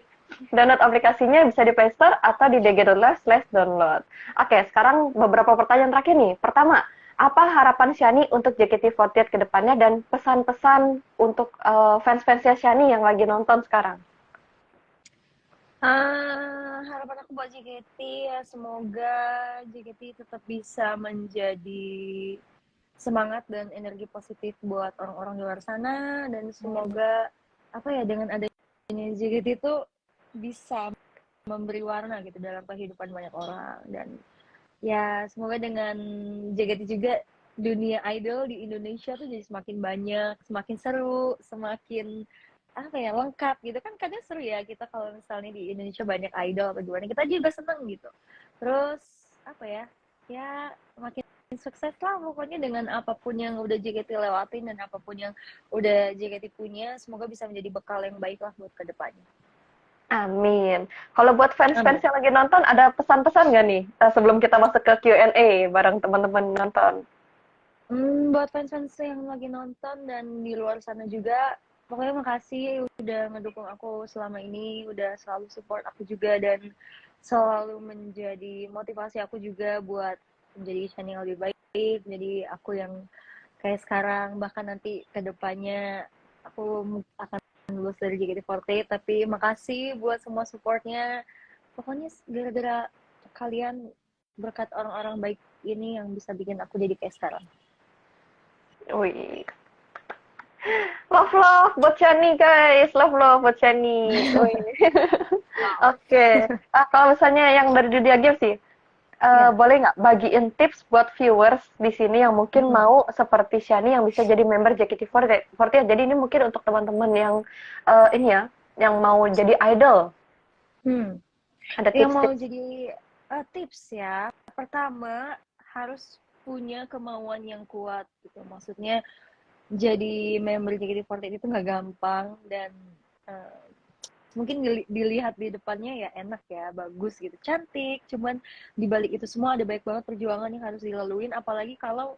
Download aplikasinya bisa di Play Store atau di dg.live/download. Oke, sekarang beberapa pertanyaan terakhir nih. Pertama, apa harapan Shani untuk JKT48 ke depannya dan pesan-pesan untuk fans-fansnya Shani yang lagi nonton sekarang? Harapan aku buat JKT ya semoga JKT tetap bisa menjadi semangat dan energi positif buat orang-orang di luar sana, dan semoga apa ya, dengan adanya JKT itu bisa memberi warna gitu dalam kehidupan banyak orang. Dan ya semoga dengan JKT juga dunia idol di Indonesia tuh jadi semakin banyak, semakin seru, semakin apa ya, lengkap gitu kan. Kadang seru ya kita kalau misalnya di Indonesia banyak idol atau gimana, kita juga seneng gitu. Terus apa ya, ya makin sukses lah pokoknya dengan apapun yang udah JKT lewatin dan apapun yang udah JKT punya, semoga bisa menjadi bekal yang baik lah buat kedepannya. Amin. Kalau buat fans-fans Amin. yang lagi nonton, ada pesan-pesan nggak nih sebelum kita masuk ke Q&A bareng teman-teman nonton? Buat fans-fans yang lagi nonton dan di luar sana juga, pokoknya makasih udah ngedukung aku selama ini, udah selalu support aku juga dan selalu menjadi motivasi aku juga buat menjadi Shani yang lebih baik, jadi aku yang kayak sekarang, bahkan nanti ke depannya aku akan lulus dari JKT48, tapi makasih buat semua supportnya. Pokoknya gara-gara kalian, berkat orang-orang baik ini yang bisa bikin aku jadi kayak sekarang. Wih, love love buat Shani guys, love love buat Shani. Wih. Wow. Oke. Kalau misalnya yang dari dunia game sih, Ya. boleh nggak bagiin tips buat viewers di sini yang mungkin Mm-mm. mau seperti Shani yang bisa jadi member JKT48. Jadi ini mungkin untuk teman-teman yang ini ya, yang mau jadi idol. Hmm. Ada Yang mau tips-tips. jadi tips ya, pertama harus punya kemauan yang kuat gitu. Maksudnya jadi member JKT48 itu nggak gampang dan uh, mungkin dilihat di depannya ya enak ya, bagus gitu, cantik. Cuman dibalik itu semua ada banyak banget perjuangan yang harus dilaluin. Apalagi kalau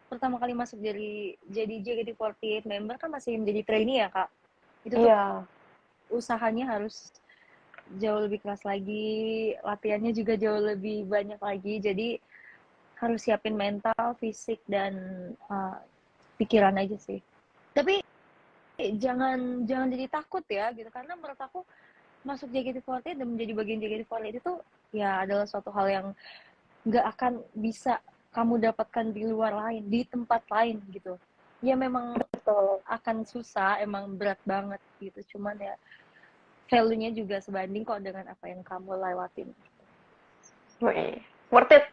pertama kali masuk jadi JKT48 member kan masih menjadi trainee ya kak. Itu tuh Iya, usahanya harus jauh lebih keras lagi, latihannya juga jauh lebih banyak lagi. Jadi harus siapin mental, fisik dan uh, pikiran aja sih. Tapi jangan jangan jadi takut ya gitu, karena menurut aku masuk JKT48 dan menjadi bagian JKT48 itu ya adalah suatu hal yang nggak akan bisa kamu dapatkan di luar lain, di tempat lain gitu. Ya memang betul. akan susah, emang berat banget gitu. Cuman ya value-nya juga sebanding kok dengan apa yang kamu lewatin. Wih, worth it.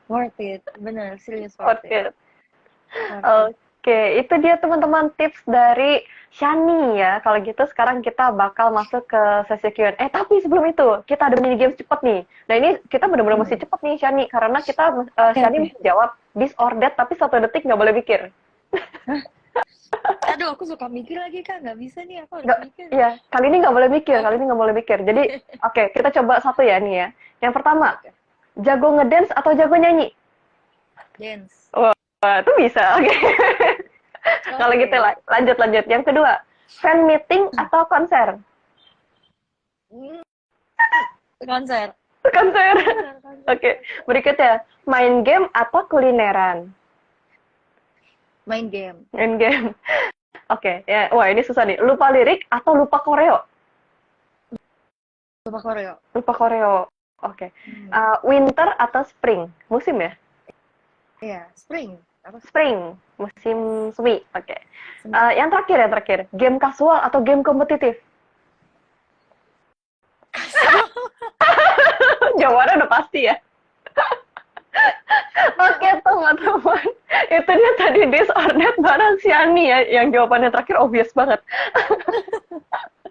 Worth it, bener, serius worth Worth it, it. worth it. Oke, itu dia teman-teman tips dari Shani ya. Kalau gitu sekarang kita bakal masuk ke sesi Q&A. Tapi sebelum itu, kita ada mini games cepat nih. Nah ini kita benar-benar mesti cepat nih Shani. Karena kita, Oke, Shani oke. mesti jawab this or that, tapi 1 detik nggak boleh mikir. Hah? Aduh, aku suka mikir lagi kak, nggak bisa nih, aku harus Nggak, mikir. ya, kali ini nggak boleh mikir. Kali Oke, ini nggak boleh mikir. Jadi, oke, kita coba satu ya nih ya. Yang pertama, oke. jago ngedance atau jago nyanyi? Dance. Wah, itu bisa. Oke. Kalau gitu Oke. lanjut lanjut. Yang kedua, fan meeting atau konser? Hmm, konser, Konser. konser, konser, Oke, konser. berikutnya main game atau kulineran? Main game. Main game. Oke, ya. Wah, ini susah nih. Lupa lirik atau lupa koreo? Lupa koreo. Lupa koreo. Oke. Hmm. Winter atau spring? Musim ya? Iya, spring. Apa Spring, musim semi. Oke. semi? Yang terakhir. Game kasual atau game kompetitif? Jawabannya udah pasti ya. Oke, teman-teman. Itu dia tadi disordered bareng Siani ya. Yang jawabannya terakhir obvious banget.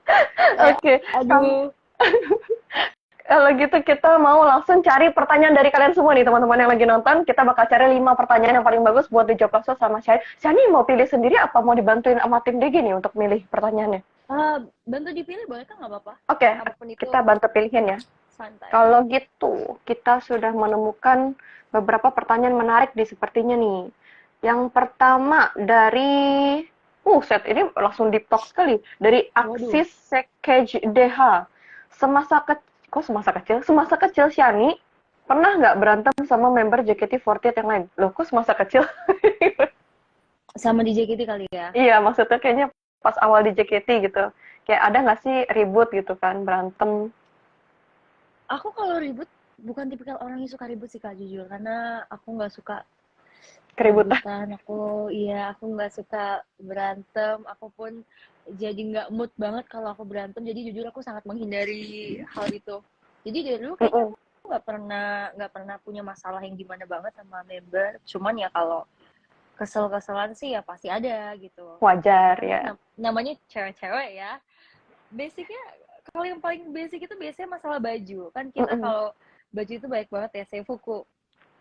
Kayak, Oke, aduh. kalau gitu kita mau langsung cari pertanyaan dari kalian semua nih teman-teman yang lagi nonton. Kita bakal cari 5 pertanyaan yang paling bagus buat dijawab langsung sama Shani. Shani mau pilih sendiri apa mau dibantuin sama tim DG nih untuk milih pertanyaannya? Bantu dipilih boleh kan, nggak apa-apa. Oke, Apapun itu kita bantu pilihin ya. santai. Kalau gitu, kita sudah menemukan beberapa pertanyaan menarik di sepertinya nih. Yang pertama dari set ini langsung deep talk sekali. Dari Waduh. Aksis Sekej DH. Semasa kecil Shani pernah nggak berantem sama member JKT48 yang lain? Loh, kok semasa kecil? Sama di JKT kali ya. Iya, maksudnya kayaknya pas awal di JKT gitu. Kayak ada nggak sih ribut gitu kan, berantem, Aku kalau ribut bukan tipikal orang yang suka ribut sih kak, jujur, karena aku nggak suka keributan? keributan. Aku nggak suka berantem. Aku pun jadi nggak mood banget kalau aku berantem. Jadi jujur aku sangat menghindari hal itu. Jadi dari dulu kayaknya Mm-mm. aku nggak pernah punya masalah yang gimana banget sama member. Cuman ya kalau kesel-keselan sih ya pasti ada gitu. Wajar Karena ya. namanya cewek-cewek ya. Basicnya kalau yang paling basic itu biasanya masalah baju. Kan kita Mm-mm. kalau baju itu baik banget ya, seifuku.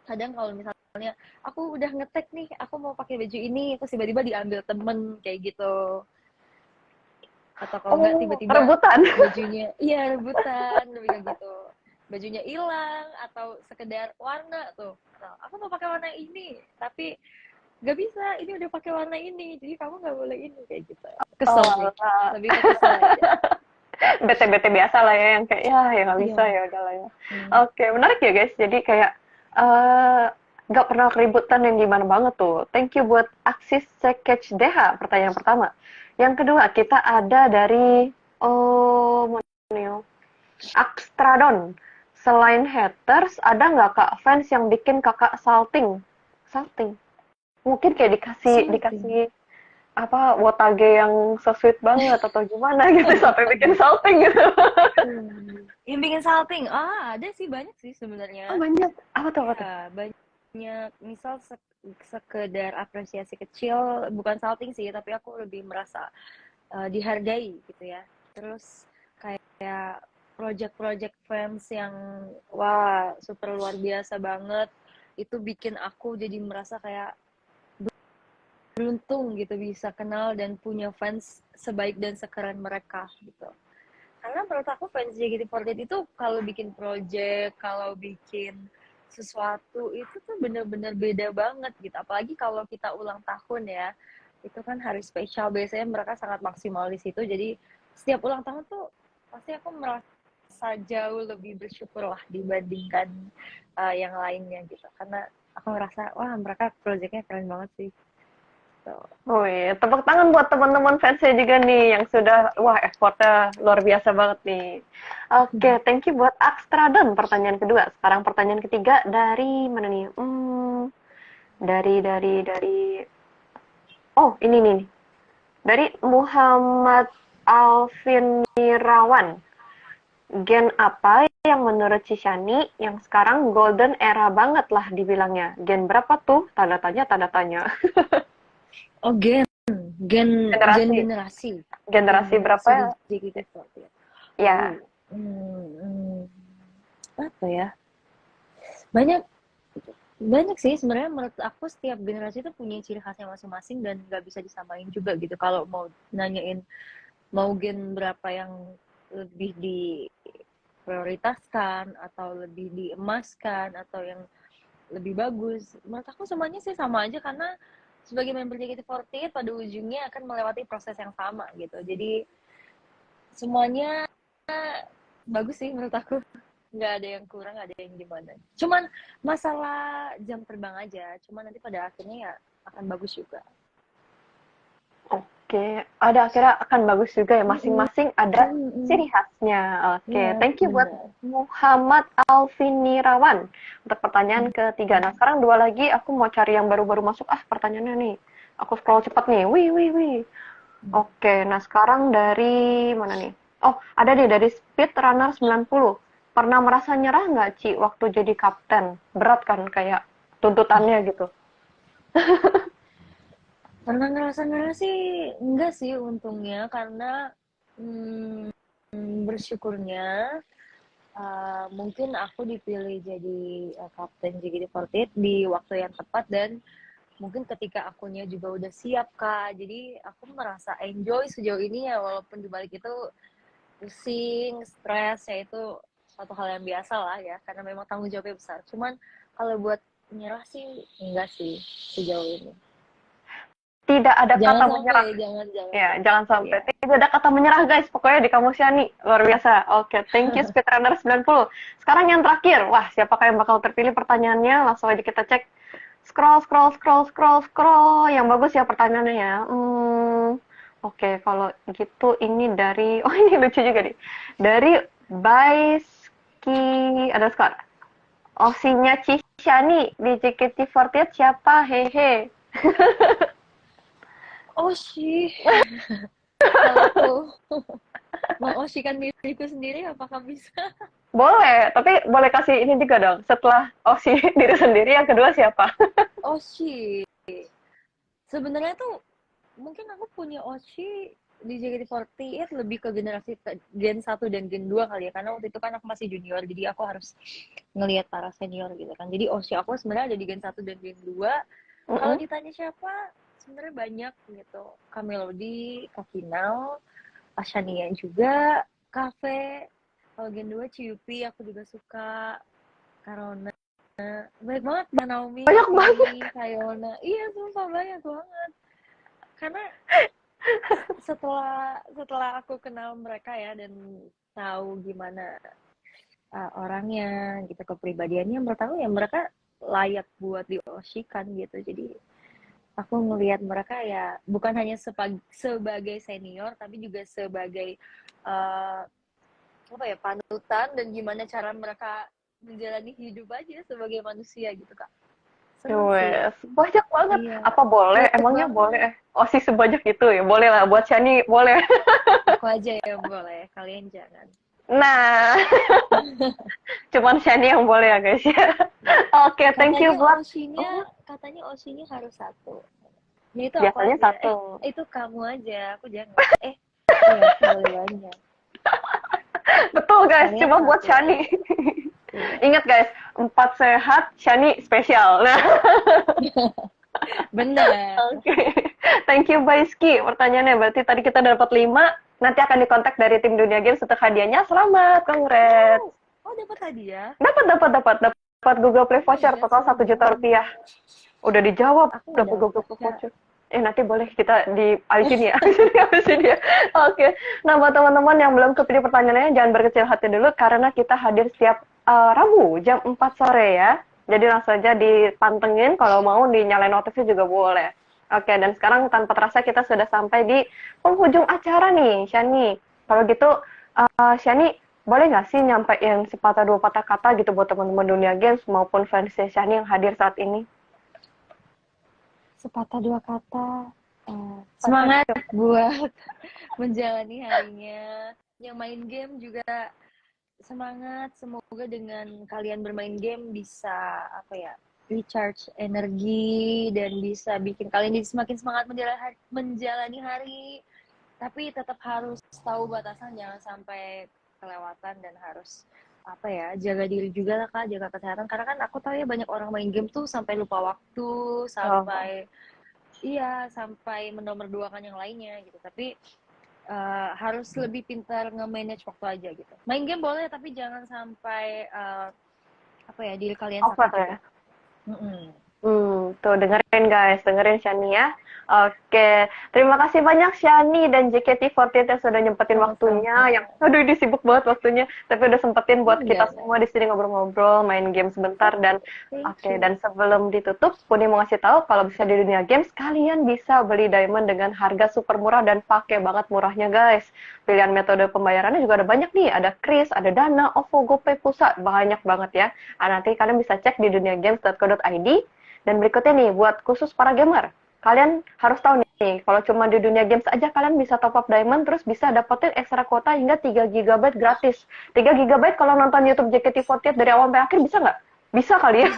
Kadang kalau misalnya aku udah ngetek nih, aku mau pakai baju ini, terus tiba-tiba diambil temen kayak gitu. atau kalau nggak Oh, tiba-tiba rebutan. bajunya iya rebutan lebih kayak gitu, bajunya hilang atau sekedar warna tuh, nah, aku mau pakai warna ini tapi nggak bisa, ini udah pakai warna ini jadi kamu nggak boleh ini, kayak gitu. Oh, Kesel sih, alah. lebih ke kesel aja. Bete-bete biasa lah ya yang kayak ya nggak bisa Iya. ya udahlah ya. Hmm. Oke, menarik ya guys. Jadi kayak eh nggak pernah keributan yang gimana banget tuh. Thank you buat Aksis Sekech DH pertanyaan pertama. Yang kedua kita ada dari mana ya? Akstradon. Selain haters, ada nggak kak fans yang bikin kakak salting? Salting. Mungkin kayak dikasih Salting. dikasih apa wotage yang so sweet banget atau gimana gitu sampai bikin Wotage. salting gitu. Yang bikin salting, ada sih banyak sih Oh sebenarnya. banyak. Apa tuh? Ya, banyak. Misal sekedar apresiasi kecil, bukan salting sih, tapi aku lebih merasa dihargai gitu ya. Terus kayak project-project fans yang wah super luar biasa banget, itu bikin aku jadi merasa kayak beruntung gitu bisa kenal dan punya fans sebaik dan sekeren mereka gitu. Karena menurut aku fans JKT48 itu kalau bikin project, kalau bikin sesuatu itu tuh bener-bener beda banget gitu. Apalagi kalau kita ulang tahun ya, itu kan hari spesial, biasanya mereka sangat maksimal di situ. Jadi setiap ulang tahun tuh pasti aku merasa jauh lebih bersyukur lah dibandingkan yang lainnya gitu. Karena aku ngerasa wah mereka projectnya keren banget sih. So, Wih, tepuk tangan buat teman-teman fansnya juga nih yang sudah, wah effortnya luar biasa banget nih. Oke, thank you buat Akstradon pertanyaan kedua. Sekarang pertanyaan ketiga dari mana nih? Dari oh ini nih dari Muhammad Alvin Nirawan. Gen apa yang menurut Cishani yang sekarang golden era banget lah dibilangnya? Gen berapa tuh? Tanda tanya, tanda tanya. oh gen gen gen Generasi, generasi generasi berapa generasi di ya? JKT48. Ya, Apa ya? Banyak banyak sih sebenarnya, menurut aku setiap generasi itu punya ciri khasnya masing-masing dan nggak bisa disamain juga gitu. Kalau mau nanyain mau gen berapa yang lebih diprioritaskan atau lebih diemaskan atau yang lebih bagus, menurut aku semuanya sih sama aja karena sebagai member JKT48 pada ujungnya akan melewati proses yang sama gitu. Jadi semuanya bagus sih menurut aku, nggak ada yang kurang, nggak ada yang gimana, cuman masalah jam terbang aja, cuman nanti pada akhirnya ya akan bagus juga. oke. Ada akhirnya akan bagus juga ya. Masing-masing ada ciri khasnya. Oke, Iya thank you buat benar. Muhammad Alvinirawan untuk pertanyaan ketiga. Nah, sekarang dua lagi. Aku mau cari yang baru-baru masuk. Ah, pertanyaannya nih. Aku scroll cepat nih. Wih, wih, wih. Oke, nah sekarang dari mana nih? Oh, ada nih dari Speedrunner 90. Pernah merasa nyerah nggak, Ci, waktu jadi kapten? Berat kan kayak tuntutannya gitu. Pernah ngerasa sih enggak sih untungnya, karena hmm, bersyukurnya mungkin aku dipilih jadi kapten JKT48 di waktu yang tepat, dan mungkin ketika akunya juga udah siap kak, jadi aku merasa enjoy sejauh ini ya, walaupun dibalik itu pusing, stres ya, itu suatu hal yang biasa lah ya, karena memang tanggung jawabnya besar. Cuman kalau buat menyerah sih enggak sih sejauh ini. Tidak ada Jangan kata sampai, menyerah. jangan Ya, sampai. jangan sampai. Ya. Tidak ada kata menyerah, guys. Pokoknya di kamu Yani. Luar biasa. Oke, thank you Speedrunner 90. Sekarang yang terakhir. Wah, siapakah yang bakal terpilih pertanyaannya? Langsung aja kita cek. Scroll, scroll, scroll, scroll, scroll. Yang bagus ya pertanyaannya ya. Oke, kalau gitu ini dari... Oh, ini lucu juga nih. Dari Baiski underscore. Osinya Cishani di JKT48 siapa? Hehe. Oh sih, kalau aku mengosikan diriku sendiri, apakah bisa? Boleh, tapi boleh kasih ini juga dong. Setelah Osi diri sendiri, yang kedua siapa? Oh sih, sebenarnya tuh mungkin aku punya Oshi di JKT48 lebih ke generasi Gen 1 dan Gen 2 kali ya, karena waktu itu kan aku masih junior, jadi aku harus ngelihat para senior gitu kan. Jadi Oshi aku sebenarnya ada di Gen 1 dan Gen 2. Kalau Mm-mm. ditanya siapa, sebenarnya banyak gitu. Kak Melody, Kak Kinal, Ashania juga, Cafe, kalau Gen 2 Ciupi aku juga suka, Karona, banyak banget, Mbak Naomi, Banyak banget. Tini, Kayona, iya sumpah banyak banget. Karena setelah aku kenal mereka ya dan tahu gimana orangnya gitu, kepribadiannya, menurut aku ya mereka layak buat dioshikan gitu. Jadi aku ngelihat mereka ya bukan hanya sebagai senior tapi juga sebagai uh, apa ya, panutan dan gimana cara mereka menjalani hidup aja sebagai manusia gitu Kak. Seneng sih. Wes, banyak banget. Iya, Apa boleh? banyak Emangnya boleh? banget. Oh sih sebanyak itu ya? Boleh lah. Buat Shani, boleh. Aku aja yang boleh, kalian jangan. Nah, cuman Shani yang boleh ya guys ya. Ya. Oke, thank you Katanya buat... Oshinya, Oh, katanya Oshinya harus satu. Ya itu aku biasanya aja. satu. Itu kamu aja, aku jangan. Iya, aku boleh banyak. Betul guys, Kalian cuma buat satu Shani. aja. Iya. Ingat guys, 4 sehat, Shani spesial. Nah, Bener. oke. Thank you Baiski. Pertanyaannya berarti tadi kita dapat 5. Nanti akan dikontak dari tim Dunia Games untuk hadiahnya. Selamat, congrats. Oh dapat hadiah? Dapat Google Play Oh my voucher god, total seru 1 juta banget. rupiah. Udah dijawab, Aku nggak dapat Google dapet Play Kak. voucher. Nanti boleh kita habisin ya. Habisin ya. Oke. Nah, buat teman-teman yang belum kepilih pertanyaannya, jangan berkecil hati dulu karena kita hadir setiap Rabu jam 4 sore ya. Jadi langsung aja dipantengin, kalau mau dinyalain notifnya juga boleh. Oke, dan sekarang tanpa terasa kita sudah sampai di penghujung acara nih, Shani. Kalau gitu, Shani, boleh nggak sih nyampein sepatah dua patah kata gitu buat teman-teman Dunia Games maupun fans Shani yang hadir saat ini? Sepatah dua kata. Semangat buat menjalani harinya. Yang main game juga semangat. Semoga dengan kalian bermain game bisa apa ya, recharge energi dan bisa bikin kalian jadi semakin semangat menjalani hari. Tapi tetap harus tahu batasan, jangan sampai kelewatan dan harus apa ya, jaga diri juga lah Kak, jaga kesehatan, karena kan aku tahu ya banyak orang main game tuh sampai lupa waktu, sampai iya, sampai menomorduakan yang lainnya gitu. Tapi harus lebih pintar nge-manage waktu aja gitu. Main game boleh tapi jangan sampai apa ya, diri kalian sakit juga. Tuh dengerin guys, dengerin Shani ya. Oke, terima kasih banyak Shani dan JKT48 yang sudah nyempetin waktunya. Yang aduh ini sibuk banget waktunya, tapi udah sempetin buat kita semua di sini ngobrol-ngobrol, main game sebentar dan dan sebelum ditutup, Puni mau ngasih tahu kalau bisa di Dunia Games kalian bisa beli diamond dengan harga super murah dan pakai banget murahnya guys. Pilihan metode pembayarannya juga ada banyak nih, ada Kris, ada Dana, OVO, GoPay, Pulsa, banyak banget ya. Nanti kalian bisa cek di duniagames.co.id. Dan berikutnya nih, buat khusus para gamer, kalian harus tahu nih, kalau cuma di Dunia Games aja kalian bisa top up diamond, terus bisa dapetin ekstra kuota hingga 3 GB gratis. 3 GB kalau nonton YouTube JKT48 dari awal sampai akhir bisa nggak? Bisa kali ya?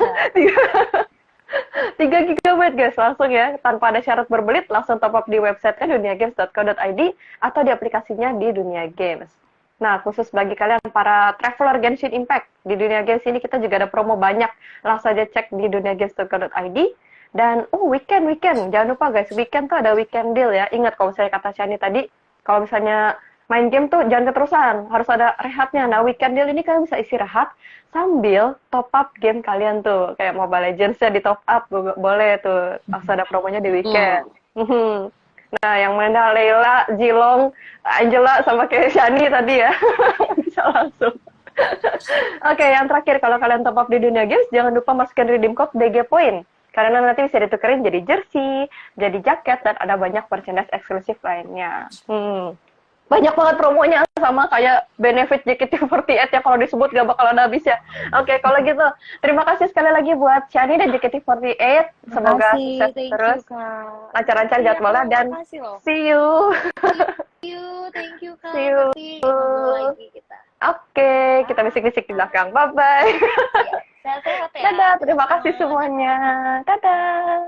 3 GB guys, langsung ya, tanpa ada syarat berbelit, langsung top up di websitenya duniagames.co.id atau di aplikasinya di Dunia Games. Nah, khusus bagi kalian para traveler Genshin Impact, di Dunia Games ini kita juga ada promo banyak. Langsung aja cek di duniagames.co.id. Dan, weekend. Jangan lupa guys, weekend tuh ada weekend deal ya. Ingat kalau misalnya kata Shani tadi, kalau misalnya main game tuh jangan keterusan, harus ada rehatnya. Nah, weekend deal ini kalian bisa istirahat sambil top up game kalian tuh. Kayak Mobile Legends ya di top up, boleh tuh. Langsung ada promonya di weekend. Nah, yang mana Leila, Jilong, Angela, sama kayak Shani tadi ya. Bisa langsung. Oke, yang terakhir, kalau kalian top up di Dunia Games, jangan lupa masukin redeem code DG Point. Karena nanti bisa ditukerin jadi jersey, jadi jaket, dan ada banyak merchandise eksklusif lainnya. Banyak banget promonya, sama kayak benefit JKT48 ya, kalau disebut gak bakalan habis ya. Oke, kalau gitu, terima kasih sekali lagi buat Shani dan JKT48. Semoga sukses terus, lancar-lancar jadwalnya, dan see you. Thank you Kak. See you. Pasti ngobrol lagi kita. Oke, kita bisik-bisik di belakang. Bye-bye. Sehat-sehat ya. Dadah, terima kasih semuanya. Dadah.